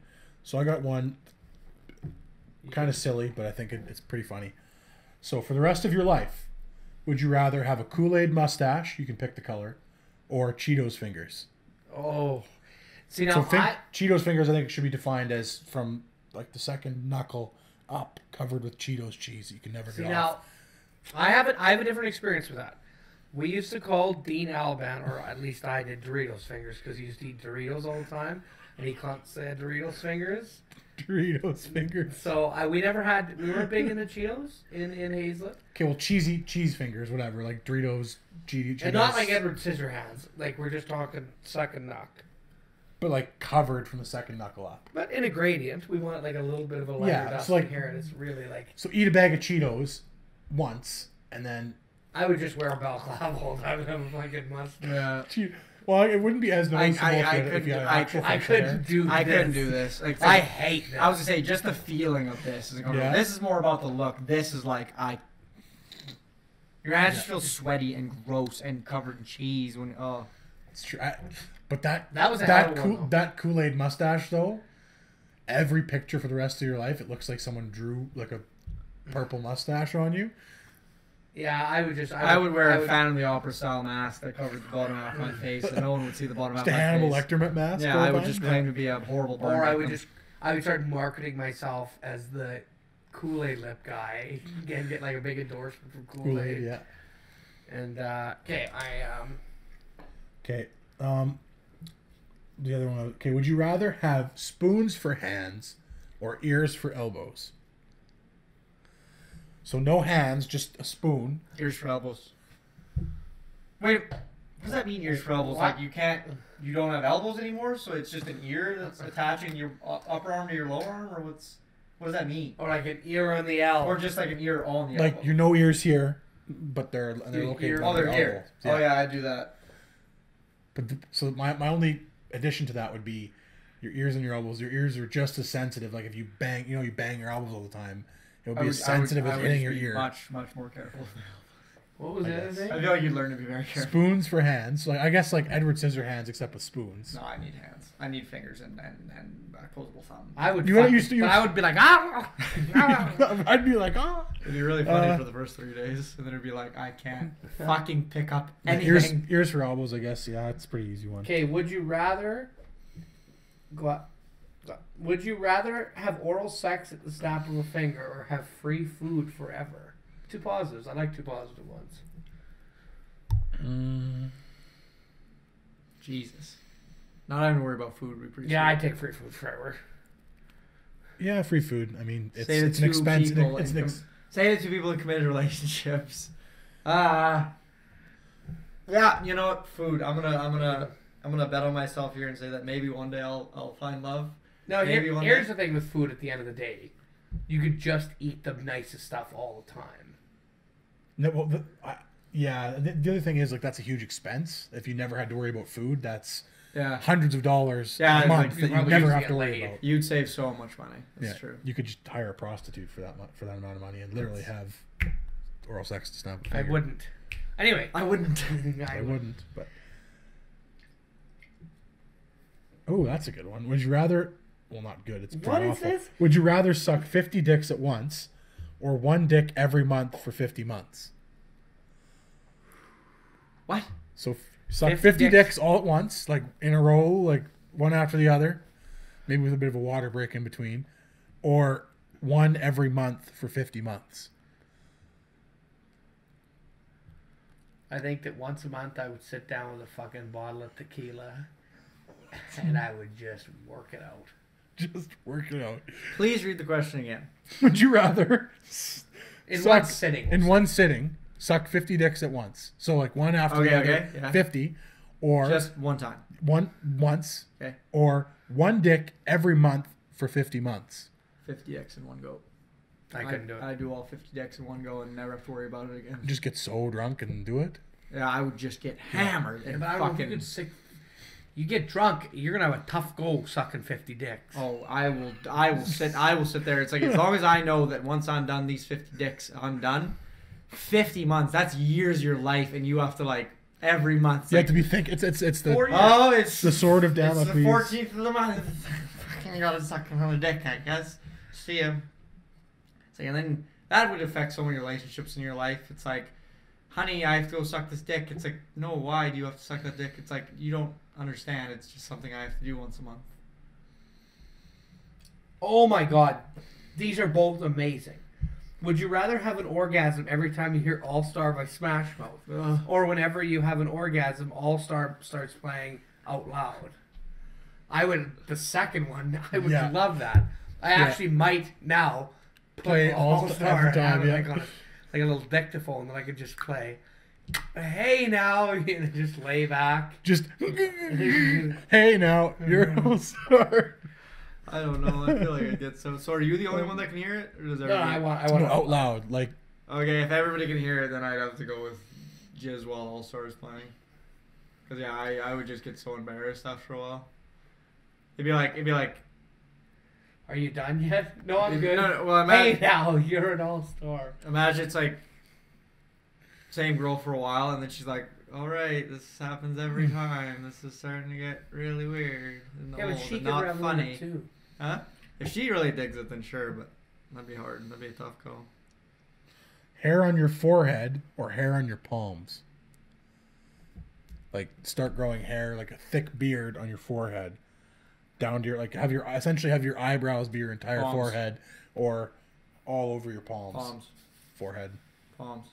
Speaker 2: So I got one kind of silly, but I think it's pretty funny. So for the rest of your life, would you rather have a Kool-Aid mustache, you can pick the color, or Cheetos fingers?
Speaker 3: Oh. See, now
Speaker 2: Cheetos fingers I think should be defined as from like the second knuckle up, covered with Cheetos cheese. You can never get off.
Speaker 3: Now, I have a different experience with that. We used to call Dean Alban, or at least I did, Doritos fingers because he used to eat Doritos all the time, and he said Doritos fingers.
Speaker 2: Doritos fingers.
Speaker 3: So we weren't big into Cheetos in Hazlet.
Speaker 2: Okay, well, cheese fingers, whatever, like Doritos, Cheetos.
Speaker 3: And not like Edward Scissorhands. Like we're just talking second knuck.
Speaker 2: But like covered from the second knuckle up.
Speaker 3: But in a gradient, we want like a little bit of a lighter dust in here, and it's really like.
Speaker 2: So eat a bag of Cheetos once, and then.
Speaker 3: I would just wear a balaclava all the time and have a fucking mustache.
Speaker 2: Yeah. Well, it wouldn't be as noticeable if you had actual
Speaker 1: I couldn't do this. Like,
Speaker 3: I hate this.
Speaker 1: I was going to say, just the feeling of this. This is more about the look. This is like, your hands just feel sweaty and gross and covered in cheese. It's
Speaker 2: true. But that
Speaker 3: was that
Speaker 2: Kool-Aid mustache, though, every picture for the rest of your life, it looks like someone drew like a purple mustache on you.
Speaker 3: Yeah,
Speaker 1: I would wear a Phantom of the Opera style mask that covered the bottom half of my face, and no one would see the bottom half of my face.
Speaker 2: Hannibal Lecter mask.
Speaker 1: Yeah, I would just claim to be a horrible burn.
Speaker 3: Or I would start marketing myself as the Kool-Aid lip guy. Get like a big endorsement from Kool-Aid.
Speaker 2: Yeah.
Speaker 3: And okay,
Speaker 2: Okay. The other one. Okay. Would you rather have spoons for hands or ears for elbows? So no hands, just a spoon.
Speaker 1: Ears for elbows. Wait, what does that mean? Ears for elbows?
Speaker 3: What?
Speaker 1: Like you don't have elbows anymore, so it's just an ear that's attaching your upper arm to your lower arm, or what does that mean?
Speaker 3: Or like an ear on the L.
Speaker 1: Or just like an ear on the
Speaker 2: Like
Speaker 1: elbow.
Speaker 2: your no ears here, but they're located.
Speaker 1: Oh,
Speaker 2: on
Speaker 1: they're
Speaker 2: your
Speaker 1: here.
Speaker 2: elbow.
Speaker 1: Oh yeah, I do that.
Speaker 2: But so my only addition to that would be your ears and your elbows. Your ears are just as sensitive. Like if you bang your elbows all the time, it would be as sensitive as hitting your ear.
Speaker 1: Much more careful.
Speaker 3: What was the other thing?
Speaker 1: I feel like you'd learn to be very careful.
Speaker 2: Spoons for hands. Like I guess like Edward Scissorhands, except with spoons.
Speaker 1: No, I need hands. I need fingers and opposable thumb.
Speaker 3: I would.
Speaker 2: I
Speaker 3: would be like ah.
Speaker 2: I'd be like
Speaker 1: It'd be really funny for the first 3 days, and then it'd be like I can't fucking pick up anything.
Speaker 2: Ears for elbows, I guess. Yeah, it's a pretty easy one.
Speaker 3: Okay, would you rather Would you rather have oral sex at the snap of a finger or have free food forever? 2 positives. I like 2 positive ones.
Speaker 1: Jesus. Not having to worry about food.
Speaker 3: Yeah, I take free food forever.
Speaker 2: Yeah, free food. I mean, it's
Speaker 1: Say
Speaker 2: an expense.
Speaker 1: Say it to people in committed relationships. Yeah, you know what? Food. I'm gonna bet on myself here and say that maybe one day I'll find love.
Speaker 3: No, here's the thing with food. At the end of the day, you could just eat the nicest stuff all the time.
Speaker 2: No, well, the other thing is like that's a huge expense. If you never had to worry about food, that's hundreds of dollars a month that you never have to worry about.
Speaker 1: You'd save so much money. That's true.
Speaker 2: You could just hire a prostitute for that amount of money and literally have oral sex to snap a
Speaker 3: I
Speaker 2: finger.
Speaker 3: wouldn't. Anyway,
Speaker 1: I wouldn't.
Speaker 2: I wouldn't. But oh, that's a good one. Would you rather? Well, not good. It's pretty awful.
Speaker 3: What is this?
Speaker 2: Would you rather suck 50 dicks at once, or 1 dick every month for 50 months?
Speaker 1: What?
Speaker 2: So suck 50 dicks all at once, like in a row, like one after the other, maybe with a bit of a water break in between, or 1 every month for 50 months.
Speaker 3: I think that once a month I would sit down with a fucking bottle of tequila and I would just work it out.
Speaker 2: Just work it out.
Speaker 1: Please read the question again.
Speaker 2: Would you rather
Speaker 3: in one sitting?
Speaker 2: In one sitting, suck 50 dicks at once. So like one after the other, 50, or
Speaker 1: just one time.
Speaker 2: Once.
Speaker 1: Okay.
Speaker 2: Or 1 dick every month for 50 months.
Speaker 1: 50 dicks in one go.
Speaker 3: I couldn't do it.
Speaker 1: I do all 50 decks in one go and never have to worry about it again.
Speaker 2: Just get so drunk and do it.
Speaker 1: Yeah, I would just get hammered and fucking.
Speaker 3: You get drunk, you're gonna have a tough go sucking 50 dicks.
Speaker 1: Oh, I will sit there. It's like as long as I know that once I'm done these 50 dicks, I'm done. 50 months, that's years of your life, and you have to like every month.
Speaker 2: You have to be thinking. It's the
Speaker 1: it's
Speaker 2: the sword of Damocles.
Speaker 1: It's the 14th of the month. Fucking gotta suck another dick, I guess. See him. It's like, and then that would affect so many relationships in your life. It's like, honey, I have to go suck this dick. It's like, no, why do you have to suck that dick? It's like, you don't understand. It's just something I have to do once a month.
Speaker 3: Oh my god. These are both amazing. Would you rather have an orgasm every time you hear All Star by Smash Mouth? Or whenever you have an orgasm, All Star starts playing out loud? The second one, I would love that. I actually might now play All Star every time, like a little dictaphone that I could just play. Hey now, and just lay back.
Speaker 2: Just hey now, you're All Star.
Speaker 1: I don't know. I feel like I get so. So are you the only one that can hear it, or does everybody?
Speaker 3: No, I want
Speaker 2: out loud. Like
Speaker 1: okay, if everybody can hear it, then I'd have to go with Jizz while All Star is playing. Cause yeah, I would just get so embarrassed after a while. It'd be like.
Speaker 3: Are you done yet? No, I'm good.
Speaker 1: No, well, imagine,
Speaker 3: hey now, you're an all-star.
Speaker 1: Imagine it's like same girl for a while, and then she's like, "All right, this happens every time. This is starting to get really weird and
Speaker 3: but she
Speaker 1: and
Speaker 3: could
Speaker 1: not funny."
Speaker 3: Too.
Speaker 1: Huh? If she really digs it, then sure, but that'd be hard. That'd be a tough call.
Speaker 2: Hair on your forehead or hair on your palms? Like, start growing hair, like a thick beard on your forehead, down to your, like, essentially have your eyebrows be your entire forehead, or all over your palms. Forehead.
Speaker 1: Palms.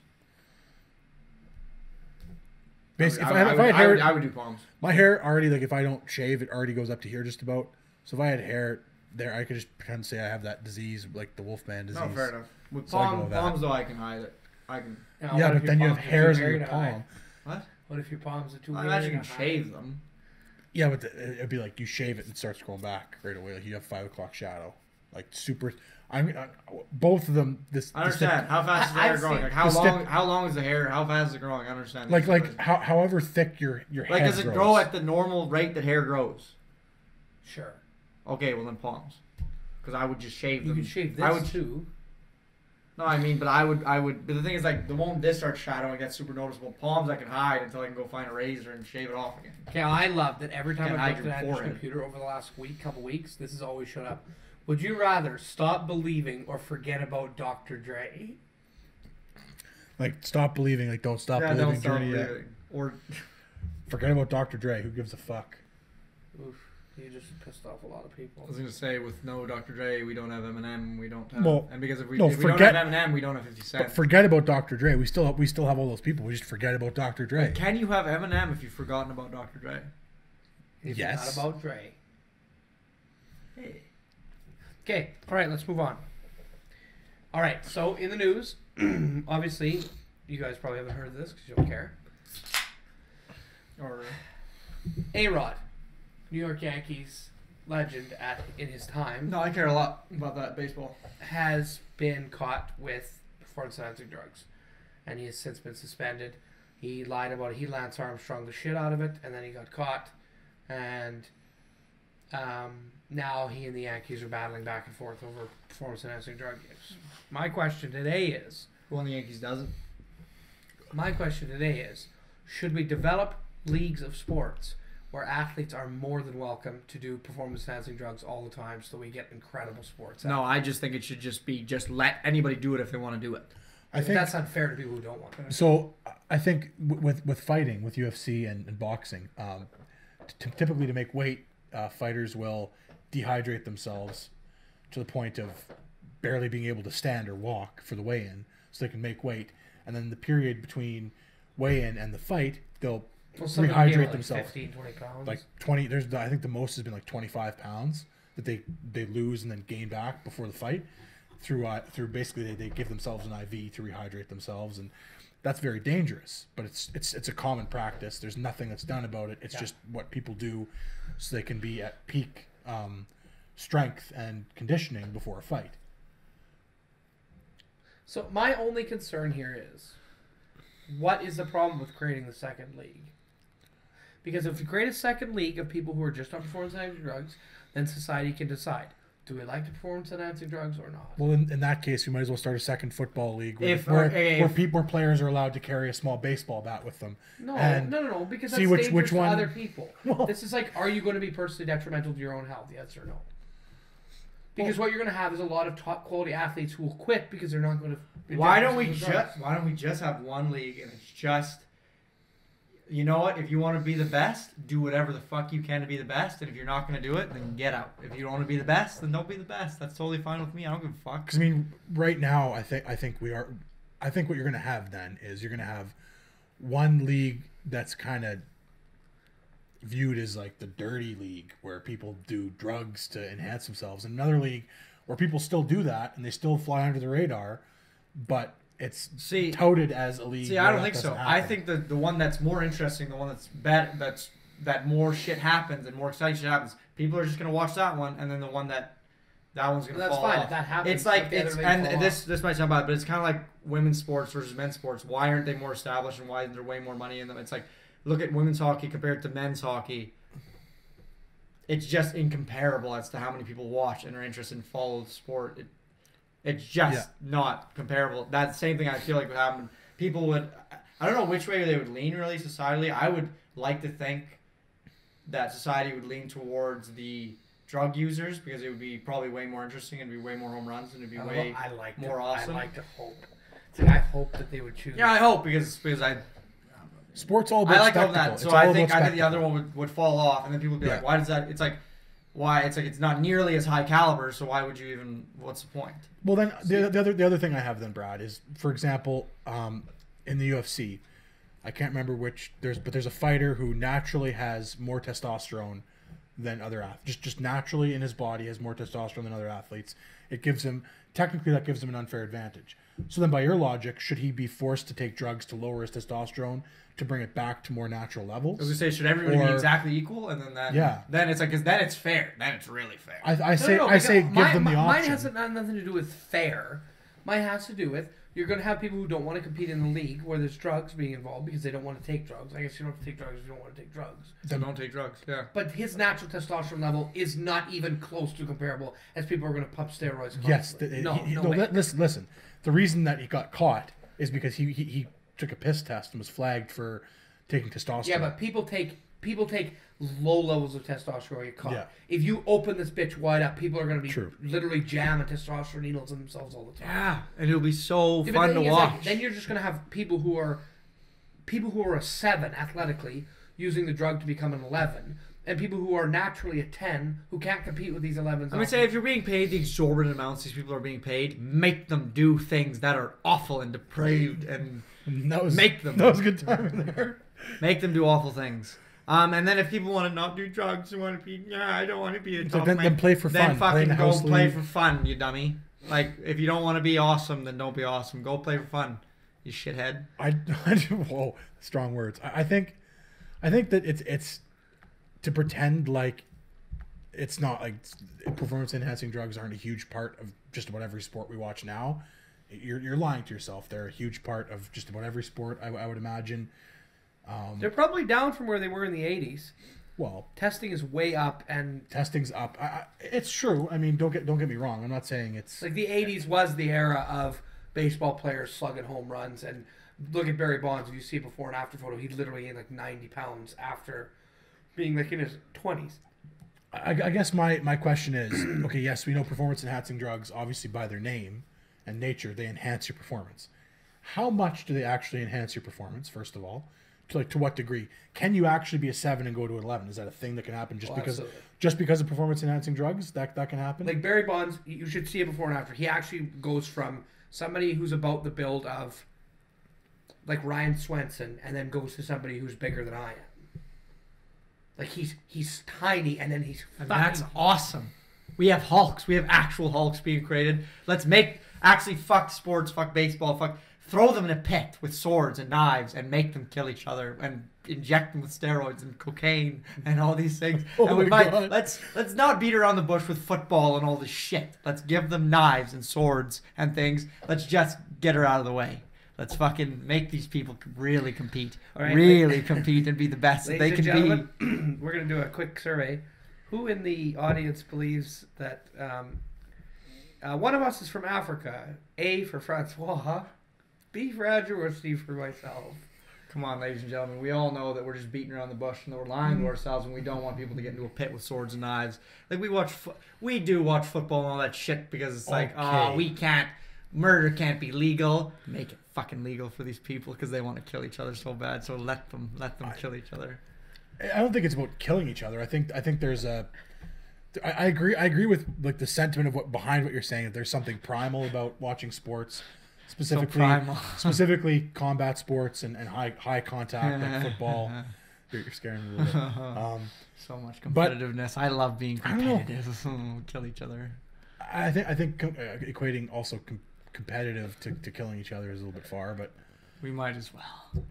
Speaker 2: Basically, if I had hair,
Speaker 1: I would do palms.
Speaker 2: My hair already, like, if I don't shave, it already goes up to here just about. So if I had hair there, I could just pretend to say I have that disease, like the Wolfman disease.
Speaker 1: No, fair enough. With
Speaker 2: So
Speaker 1: palms, though, I can hide it. I can.
Speaker 2: Yeah, but then you have hairs on your palm.
Speaker 1: What?
Speaker 3: What if your palms are too
Speaker 1: I
Speaker 3: hairy?
Speaker 1: imagine you can shave them.
Speaker 2: Yeah, but it'd be like you shave it and it starts growing back right away. Like you have 5 o'clock shadow, like super. Both of them.
Speaker 1: I understand. How fast is the hair growing? Like how long is the hair? How fast is it growing? I understand.
Speaker 2: However thick your head
Speaker 1: like, does it
Speaker 2: grows.
Speaker 1: grow at the normal rate that hair grows?
Speaker 3: Sure.
Speaker 1: Okay, well then palms, because I would just shave them.
Speaker 3: You could shave this too.
Speaker 1: No, I mean, but I would. But the thing is, like, the moment this starts shadowing, that's super noticeable. Palms, I can hide until I can go find a razor and shave it off again.
Speaker 3: Okay, I love that every time I've looked at your
Speaker 1: forehead.
Speaker 3: computer over the last couple weeks, this has always showed up. Would you rather stop believing or forget about Dr. Dre?
Speaker 2: Like, stop believing. Like, don't stop believing.
Speaker 1: Don't stop believing. Or
Speaker 2: forget about Dr. Dre. Who gives a fuck?
Speaker 3: Oof. You just pissed off a lot of people.
Speaker 1: I was gonna say, with no Dr. Dre, we don't have Eminem, we don't have, and because if we don't have Eminem, we don't have 50 Cent.
Speaker 2: But forget about Dr. Dre. We still have all those people. We just forget about Dr. Dre.
Speaker 1: But can you have Eminem if you've forgotten about Dr. Dre?
Speaker 3: If
Speaker 2: yes.
Speaker 3: Not about Dre.
Speaker 1: Hey.
Speaker 3: Okay. All right. Let's move on. All right. So in the news, obviously, you guys probably haven't heard of this because you don't care.
Speaker 1: Or
Speaker 3: A-Rod. New York Yankees legend in his time.
Speaker 1: No, I care a lot about that baseball.
Speaker 3: Has been caught with performance-enhancing drugs, and he has since been suspended. He lied about it. He Lance Armstrong the shit out of it, and then he got caught, and now he and the Yankees are battling back and forth over performance-enhancing drug use. My question today is,
Speaker 1: who on the Yankees doesn't?
Speaker 3: My question today is, should we develop leagues of sports where athletes are more than welcome to do performance-enhancing drugs all the time so we get incredible sports?
Speaker 1: No, I just think it should just let anybody do it if they want to do it.
Speaker 2: I think
Speaker 3: that's unfair to people who don't want it.
Speaker 2: So I think with fighting, with UFC and boxing, typically to make weight, fighters will dehydrate themselves to the point of barely being able to stand or walk for the weigh-in so they can make weight. And then the period between weigh-in and the fight, they'll rehydrate themselves.
Speaker 3: 15, 20 pounds.
Speaker 2: Like 20. I think the most has been like 25 pounds that they lose and then gain back before the fight through basically they give themselves an IV to rehydrate themselves, and that's very dangerous. But it's a common practice. There's nothing that's done about it. It's just what people do so they can be at peak strength and conditioning before a fight.
Speaker 3: So my only concern here is, what is the problem with creating the second league? Because if you create a second league of people who are just on performance-enhancing drugs, then society can decide, do we like the performance-enhancing drugs or not?
Speaker 2: Well, in that case, we might as well start a second football league where players are allowed to carry a small baseball bat with them.
Speaker 3: No, because that's
Speaker 2: dangerous
Speaker 3: which one, to other people. Well, this is like, are you going to be personally detrimental to your own health? Yes or no? Because what you're going to have is a lot of top-quality athletes who will quit because they're not going to...
Speaker 1: Why don't we just have one league and it's just... You know what? If you want to be the best, do whatever the fuck you can to be the best. And if you're not going to do it, then get out. If you don't want to be the best, then don't be the best. That's totally fine with me. I don't give a fuck.
Speaker 2: Because, I mean, right now, I think what you're going to have then is you're going to have one league that's kind of viewed as like the dirty league where people do drugs to enhance themselves. And another league where people still do that and they still fly under the radar, but it's touted as a league.
Speaker 1: I don't think so. Happen. I think the one that's more interesting, the one that more shit happens and more exciting shit happens. People are just gonna watch that one, and then the one that one's gonna fall
Speaker 3: fine.
Speaker 1: off.
Speaker 3: If that happens.
Speaker 1: It's like this might sound bad, but it's kind of like women's sports versus men's sports. Why aren't they more established, and why is there way more money in them? It's like, look at women's hockey compared to men's hockey. It's just incomparable as to how many people watch and are interested and follow the sport. It's just not comparable. That same thing I feel like would happen. People would, I don't know which way they would lean really societally. I would like to think that society would lean towards the drug users because it would be probably way more interesting and be way more home runs and it'd be more awesome.
Speaker 3: I like to hope. It's like I hope that they would choose.
Speaker 1: Yeah, I hope because I.
Speaker 2: Sports all about spectacle.
Speaker 1: That. So I think the other one would fall off, and then people would be like, "Why does that?" It's like, why? It's like it's not nearly as high caliber. So why would you even? What's the point?
Speaker 2: Well, then the other thing I have then, Brad, is for example, in the UFC, I can't remember which there's a fighter who naturally has more testosterone than other athletes. Just naturally in his body has more testosterone than other athletes. That gives him an unfair advantage. So then, by your logic, should he be forced to take drugs to lower his testosterone to bring it back to more natural levels?
Speaker 1: I was gonna say, should everybody be exactly equal, and then then it's like, because then it's fair. Then it's really fair.
Speaker 2: I say give them the option.
Speaker 3: Mine has nothing to do with fair. Mine has to do with you're going to have people who don't want to compete in the league where there's drugs being involved because they don't want to take drugs. I guess you don't have to take drugs if you don't want to take drugs.
Speaker 1: So don't take drugs, yeah.
Speaker 3: But his natural testosterone level is not even close to comparable as people are going to pump steroids.
Speaker 2: Yes. Listen. The reason that he got caught is because he took a piss test and was flagged for taking testosterone.
Speaker 3: Yeah, but people take low levels of testosterone. You're caught.
Speaker 2: Yeah.
Speaker 3: If you open this bitch wide up, people are going to be literally jamming testosterone needles in themselves all the time.
Speaker 1: Yeah, and it'll be so fun to watch.
Speaker 3: Like, then you're just going to have people who are a 7 athletically using the drug to become an 11. And people who are naturally a 10 who can't compete with these 11s.
Speaker 1: I would say if you're being paid the exorbitant amounts these people are being paid, make them do things that are awful and depraved and make them.
Speaker 2: That was a good time there.
Speaker 1: Make them do awful things. And then if people want to not do drugs and want to be, I don't want to be a top man.
Speaker 2: Then play for fun.
Speaker 1: Then fucking go play for fun, you dummy. Like, if you don't want to be awesome, then don't be awesome. Go play for fun, you shithead.
Speaker 2: Whoa, strong words. I think that it's to pretend like it's not like performance enhancing drugs aren't a huge part of just about every sport we watch now. You're lying to yourself. They're a huge part of just about every sport, I would imagine.
Speaker 3: They're probably down from where they were in the 80s.
Speaker 2: Well,
Speaker 3: testing is way up, and
Speaker 2: testing's up. It's true. I mean, don't get me wrong. I'm not saying it's
Speaker 3: like the 80s was the era of baseball players slugging home runs. And look at Barry Bonds. If you see a before and after photo, he literally gained like 90 pounds after being like in his 20s.
Speaker 2: I guess my question is, okay, yes, we know performance enhancing drugs, obviously by their name and nature, they enhance your performance. How much do they actually enhance your performance, first of all? To what degree? Can you actually be a 7 and go to an 11? Is that a thing that can happen just because of performance enhancing drugs? That can happen?
Speaker 3: Like Barry Bonds, you should see it before and after. He actually goes from somebody who's about the build of like Ryan Swenson and then goes to somebody who's bigger than I am. Like he's tiny and then he's
Speaker 1: fucking... That's awesome. We have Hulks. We have actual Hulks being created. Let's fuck sports, fuck baseball, throw them in a pit with swords and knives and make them kill each other and inject them with steroids and cocaine and all these things. Let's not beat around the bush with football and all this shit. Let's give them knives and swords and things. Let's just get her out of the way. Let's fucking make these people really compete. Right, compete and be the best that they can be.
Speaker 3: We're going to do a quick survey. Who in the audience believes that one of us is from Africa? A for Francois, B for Andrew, or C for myself?
Speaker 1: Come on, ladies and gentlemen. We all know that we're just beating around the bush and that we're lying to ourselves and we don't want people to get into a pit with swords and knives. Like, we do watch football and all that shit because it's like, murder can't be legal. Make it fucking legal for these people because they want to kill each other so bad. So let them kill each other.
Speaker 2: I don't think it's about killing each other. I think there's I agree with like the sentiment of behind what you're saying. That there's something primal about watching sports, specifically combat sports and high contact like football. You're scaring me a little bit.
Speaker 1: So much competitiveness. I love being competitive. Kill each other.
Speaker 2: I think equating also competitive to killing each other is a little bit far, but
Speaker 1: we might as well.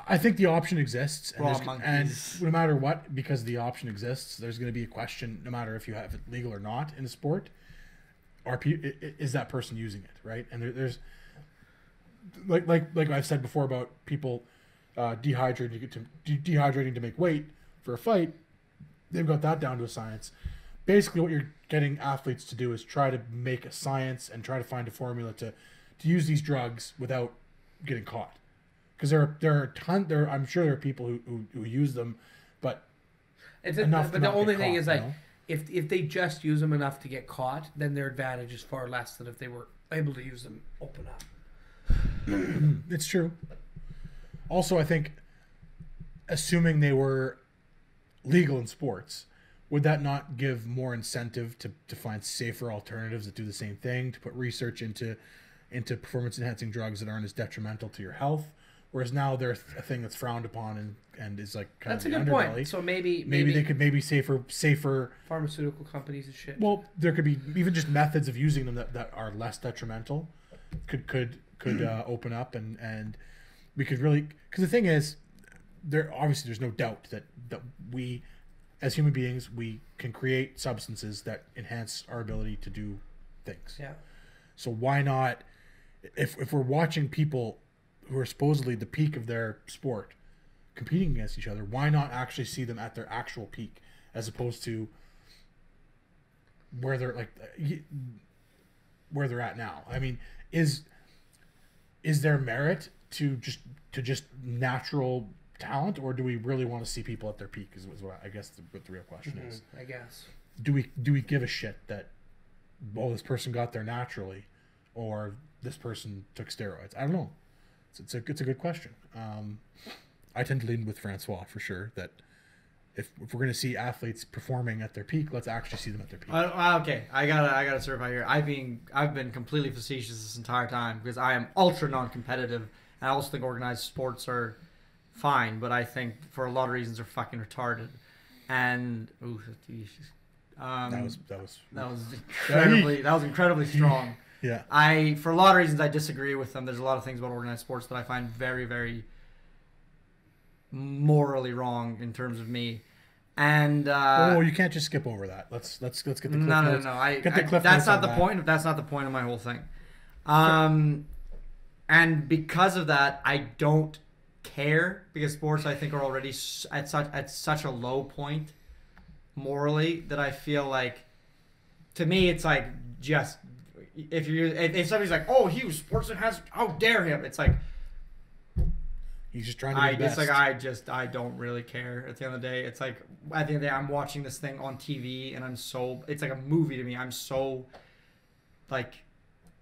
Speaker 2: I think the option exists, and no matter what, because the option exists, there's going to be a question, no matter if you have it legal or not in a sport, is that person using it, right? And there's like I've said before about people dehydrating to make weight for a fight. They've got that down to a science. Basically, what you're getting athletes to do is try to make a science and try to find a formula to use these drugs without getting caught. Because there are a ton. I'm sure there are people who use them, but
Speaker 3: the only thing is like if they just use them enough to get caught, then their advantage is far less than if they were able to use them open up.
Speaker 2: It's true. Also, I think, assuming they were legal in sports, would that not give more incentive to find safer alternatives that do the same thing, to put research into performance-enhancing drugs that aren't as detrimental to your health? Whereas now they're a thing that's frowned upon and is like kind
Speaker 3: That's
Speaker 2: of
Speaker 3: a good
Speaker 2: underbelly.
Speaker 3: point. So maybe
Speaker 2: they could safer.
Speaker 3: Pharmaceutical companies and shit.
Speaker 2: Well, there could be even just methods of using them that are less detrimental. Could open up and we could really, because the thing is, there's no doubt that we as human beings we can create substances that enhance our ability to do things.
Speaker 3: Yeah.
Speaker 2: So why not, if we're watching people who are supposedly the peak of their sport competing against each other, why not actually see them at their actual peak as opposed to where they're at now? I mean, is there merit to just natural talent, or do we really want to see people at their peak? Is what I guess what the real question is.
Speaker 3: I guess.
Speaker 2: Do we give a shit that this person got there naturally, or this person took steroids? I don't know. It's a good question. I tend to lean with Francois for sure, that if we're going to see athletes performing at their peak, let's actually see them at their peak.
Speaker 1: Okay, I gotta certify here. I've been completely facetious this entire time because I am ultra non-competitive, and I also think organized sports are fine, but I think for a lot of reasons are fucking retarded. And that was incredibly strong.
Speaker 2: Yeah.
Speaker 1: For a lot of reasons, I disagree with them. There's a lot of things about organized sports that I find very, very morally wrong in terms of me. And
Speaker 2: you can't just skip over that. Let's get the cliff
Speaker 1: no.
Speaker 2: notes.
Speaker 1: That's not the point. That's not the point of my whole thing. And because of that, I don't care, because sports I think are already at such a low point morally that I feel like, to me, it's like, just if somebody's like, oh, he was sports and has, how dare him? It's like,
Speaker 2: he's just trying to be best.
Speaker 1: It's like I don't really care at the end of the day. It's like at the end of the day, I'm watching this thing on TV and it's like a movie to me. I'm so like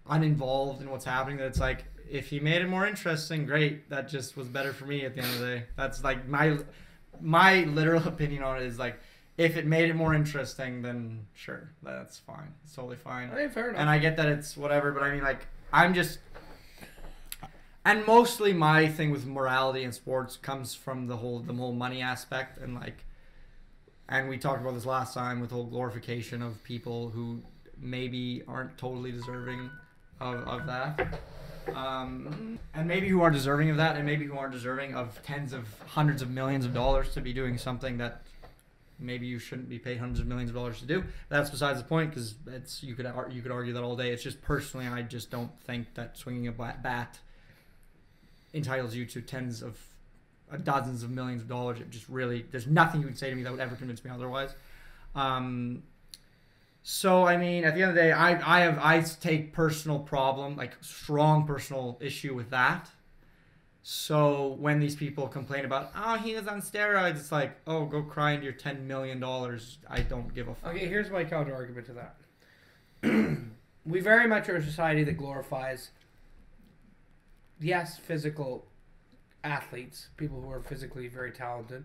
Speaker 1: uninvolved in what's happening that it's like, if he made it more interesting, great. That just was better for me at the end of the day. That's like my literal opinion on it is like, if it made it more interesting, then sure, that's fine. It's totally fine.
Speaker 3: I mean, fair enough.
Speaker 1: And I get that it's whatever, but I mean, like, I'm just... And mostly my thing with morality in sports comes from the whole money aspect, and like, and we talked about this last time with the whole glorification of people who maybe aren't totally deserving of that. And maybe who are deserving of that, and maybe who aren't deserving of tens of hundreds of millions of dollars to be doing something that maybe you shouldn't be paid hundreds of millions of dollars to do. That's besides the point, because you could argue that all day. It's just personally, I just don't think that swinging a bat entitles you to tens of dozens of millions of dollars. It just really, there's nothing you can say to me that would ever convince me otherwise. So I mean, at the end of the day, I take strong personal issue with that. So when these people complain about, oh, he is on steroids, it's like, oh, go cry into your $10 million. I don't give a fuck.
Speaker 3: Okay, here's my counter argument to that. We very much are a society that glorifies, yes, physical athletes, people who are physically very talented,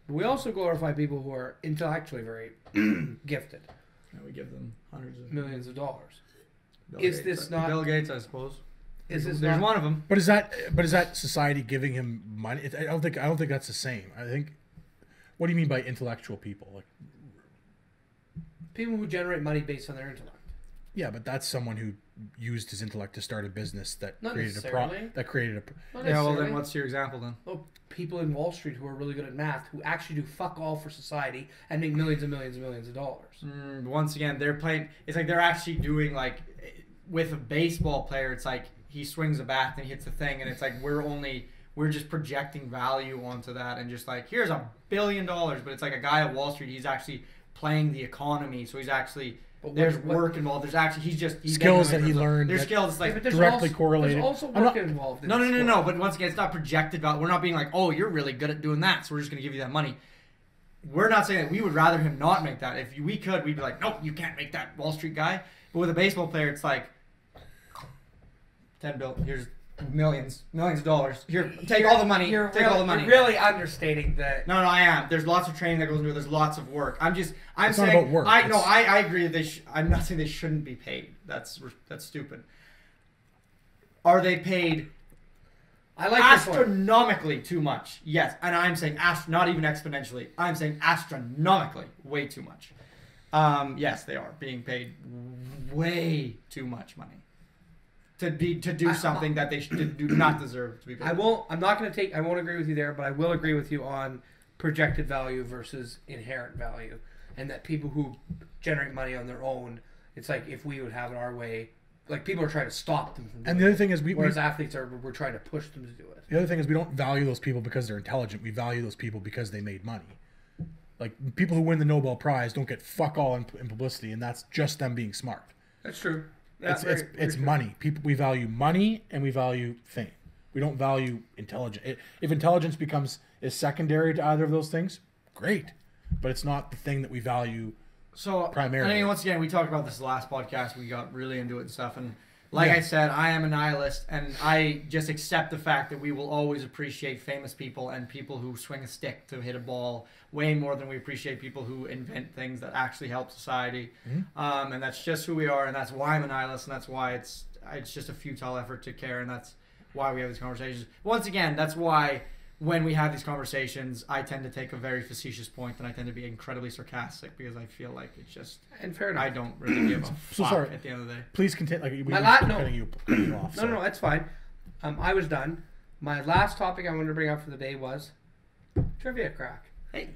Speaker 3: but we also glorify people who are intellectually very gifted.
Speaker 1: And we give them hundreds of
Speaker 3: millions of dollars.
Speaker 1: Is this not Bill Gates? I suppose. There's one of them.
Speaker 2: But is that society giving him money? I don't think that's the same. I think. What do you mean by intellectual people? Like
Speaker 3: people who generate money based on their intellect.
Speaker 2: Yeah, but that's someone who used his intellect to start a business that
Speaker 3: Not
Speaker 2: created
Speaker 1: Yeah, well then, what's your example then?
Speaker 3: Well, people in Wall Street who are really good at math, who actually do fuck all for society and make millions and millions and millions of dollars.
Speaker 1: Once again, they're playing. It's like they're actually doing, like, with a baseball player. It's like he swings a bat and he hits the thing, and it's like we're just projecting value onto that, and just like, here's $1 billion, but it's like a guy at Wall Street. He's actually playing the economy, so he's actually. There's work involved. There's actually he's
Speaker 2: skills that he learned.
Speaker 1: There's skills like
Speaker 2: directly correlated.
Speaker 3: There's also work involved.
Speaker 1: No. But once again, it's not projected value. We're not being like, oh, you're really good at doing that, so we're just going to give you that money. we're not saying that we would rather him not make that. If we could, we'd be like, no, you can't make that Wall Street guy. But with a baseball player, it's like, 10 bill, here's millions of dollars. Here, take all the money. Take all the money.
Speaker 3: You're really understating that.
Speaker 1: No, I am. There's lots of training that goes into it. There's lots of work. I'm
Speaker 2: it's
Speaker 1: saying.
Speaker 2: not about work.
Speaker 1: I agree that I'm not saying they shouldn't be paid. That's stupid. Are they paid?
Speaker 3: I like
Speaker 1: astronomically too much. Yes, and I'm saying not even exponentially. I'm saying astronomically way too much. Yes, they are being paid way too much money to do something that they do not deserve to be paid.
Speaker 3: I won't agree with you there, but I will agree with you on projected value versus inherent value, and that people who generate money on their own, it's like if we would have it our way. Like, people are trying to stop them from doing it.
Speaker 2: And the other thing is
Speaker 3: whereas athletes we're trying to push them to do it.
Speaker 2: The other thing is we don't value those people because they're intelligent. We value those people because they made money. Like, people who win the Nobel Prize don't get fuck all in publicity, and that's just them being smart.
Speaker 3: That's true. Yeah,
Speaker 2: it's money. We value money and we value fame. We don't value intelligence. If intelligence is secondary to either of those things, great. But it's not the thing that we value.
Speaker 1: So,
Speaker 2: primarily.
Speaker 1: I mean, once again, we talked about this last podcast. We got really into it and stuff. And like I said, I am a nihilist, and I just accept the fact that we will always appreciate famous people and people who swing a stick to hit a ball way more than we appreciate people who invent things that actually help society. Mm-hmm. And that's just who we are, and that's why I'm a nihilist, and that's why it's just a futile effort to care, and that's why we have these conversations. Once again, that's why when we have these conversations, I tend to take a very facetious point, and I tend to be incredibly sarcastic because I feel like it's just...
Speaker 3: And fair enough.
Speaker 1: I don't really give a fuck at the end of the day.
Speaker 2: Please continue. Like,
Speaker 3: cutting
Speaker 2: you off.
Speaker 3: No, that's fine. I was done. My last topic I wanted to bring up for the day was Trivia Crack.
Speaker 1: Hey.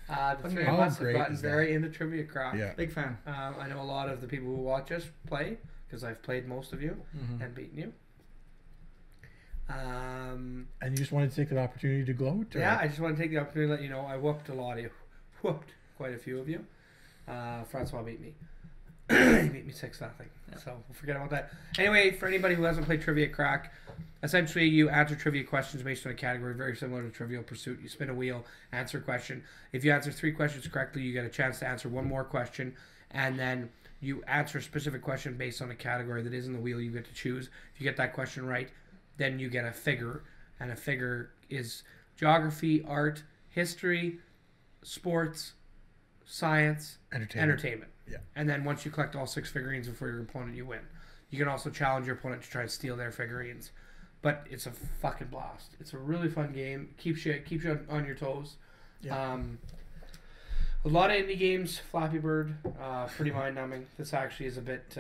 Speaker 3: The three of us have gotten very into Trivia Crack.
Speaker 1: Yeah. Big fan.
Speaker 3: I know a lot of the people who watch us play because I've played most of you and beaten you.
Speaker 2: And you just wanted to take that opportunity to gloat?
Speaker 3: Yeah, I just want to take the opportunity to let you know I whooped a lot of you. Whooped quite a few of you. Francois beat me. He beat me 6-0. Yeah. So we'll forget about that. Anyway, for anybody who hasn't played Trivia Crack, essentially you answer trivia questions based on a category very similar to Trivial Pursuit. You spin a wheel, answer a question. If you answer 3 questions correctly, you get a chance to answer one more question, and then you answer a specific question based on a category that is in the wheel you get to choose. If you get that question right, then you get a figure, and a figure is geography, art, history, sports, science, entertainment.
Speaker 2: Yeah.
Speaker 3: And then once you collect all 6 figurines before your opponent, you win. You can also challenge your opponent to try and steal their figurines. But it's a fucking blast. It's a really fun game. Keeps you on your toes. Yeah. A lot of indie games, Flappy Bird, pretty mind-numbing. This actually is a bit...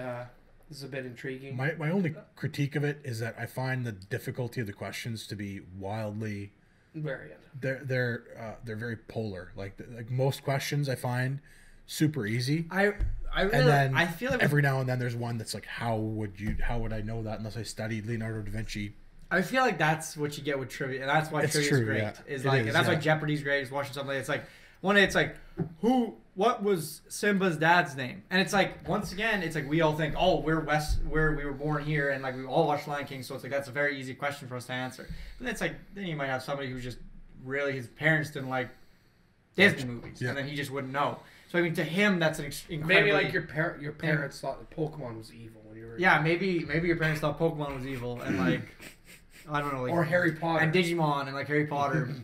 Speaker 3: This is a bit intriguing.
Speaker 2: My only critique of it is that I find the difficulty of the questions to be wildly
Speaker 3: varied.
Speaker 2: They're very polar. Like most questions, I find super easy.
Speaker 1: I feel like
Speaker 2: every now and then there's one that's like, how would I know that unless I studied Leonardo da Vinci?
Speaker 1: I feel like that's what you get with trivia, and that's why trivia is great. Yeah. That's why Jeopardy's great. Is watching something. It's like one day it's like, what was Simba's dad's name? And it's like, once again, it's like we all think, oh, we were born here, and like we all watched Lion King, so it's like that's a very easy question for us to answer. But then it's like, then you might have somebody who's just really, his parents didn't like Disney movies, and then he just wouldn't know. So I mean, to him, that's an incredibly...
Speaker 3: Maybe like your parents thought that Pokemon was evil when you were...
Speaker 1: Yeah, maybe your parents thought Pokemon was evil, and like, I don't know, like...
Speaker 3: Or Harry Potter.
Speaker 1: And Digimon, and like Harry Potter.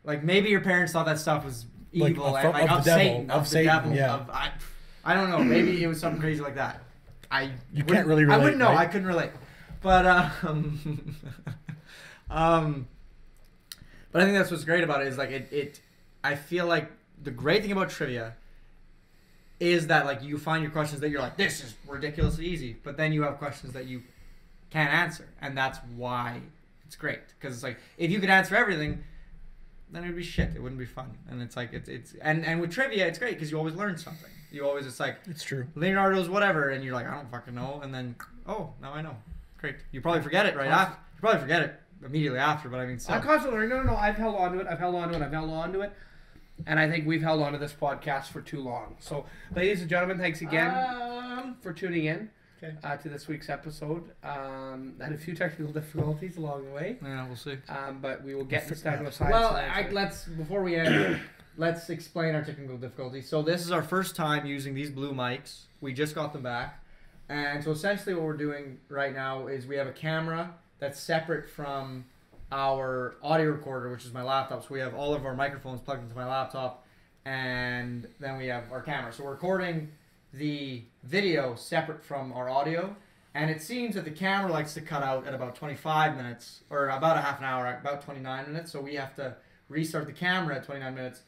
Speaker 1: Like, maybe your parents thought that stuff was evil, like, of Satan, of the devil.
Speaker 2: Yeah.
Speaker 1: I don't know. Maybe it was something crazy like that.
Speaker 2: You can't really relate.
Speaker 1: I wouldn't know.
Speaker 2: Right?
Speaker 1: I couldn't relate. But but I think that's what's great about it is like it. I feel like the great thing about trivia is that like you find your questions that you're like, this is ridiculously easy, but then you have questions that you can't answer, and that's why it's great, because it's like if you could answer everything, then it would be shit. It wouldn't be fun. And it's like and with trivia it's great because you always learn something. You always, it's like,
Speaker 2: it's true,
Speaker 1: Leonardo's whatever, and you're like, I don't fucking know, and then now I know. Great. You probably forget it after. You probably forget it immediately after, but I mean,
Speaker 3: I'm constantly learning. No, I've held on to it. And I think we've held on to this podcast for too long. So, ladies and gentlemen, thanks again for tuning in to this week's episode. Had a few technical difficulties along the way.
Speaker 1: Yeah, we'll see.
Speaker 3: But we will get this down to a science.
Speaker 1: Well, let's before we end, let's explain our technical difficulty. So this is our first time using these blue mics. We just got them back. And so essentially what we're doing right now is we have a camera that's separate from our audio recorder, which is my laptop. So we have all of our microphones plugged into my laptop, and then we have our camera. So we're recording the video separate from our audio, and it seems that the camera likes to cut out at about 25 minutes, or about a half an hour, about 29 minutes. So we have to restart the camera at 29 minutes,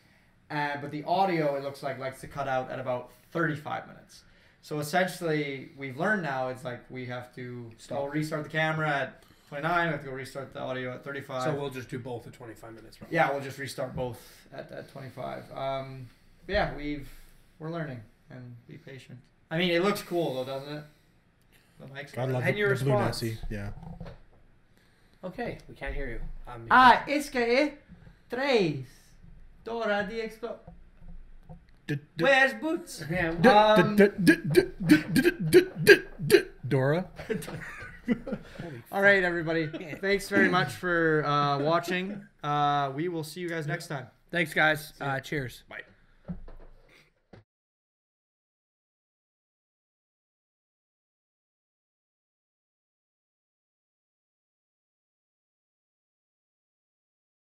Speaker 1: but the audio, it looks like, likes to cut out at about 35 minutes. So essentially, we've learned now, it's like we have to restart the camera at 29, we have to go restart the audio at 35.
Speaker 3: So we'll just do both at 25 minutes. Probably.
Speaker 1: Yeah, we'll just restart both at 25. Yeah, we're learning, and be patient. I mean, it looks cool though, doesn't it? The mic's
Speaker 2: I love
Speaker 3: and your
Speaker 2: the blue
Speaker 3: response.
Speaker 2: Nessie. Yeah.
Speaker 3: Okay, we can't hear you.
Speaker 1: Es que tres. Dora the Explorer. Where's Boots?
Speaker 3: Yeah,
Speaker 2: Dora.
Speaker 1: All right, everybody. Thanks very much for watching. We will see you guys next time.
Speaker 3: thanks, guys. Cheers.
Speaker 1: Bye.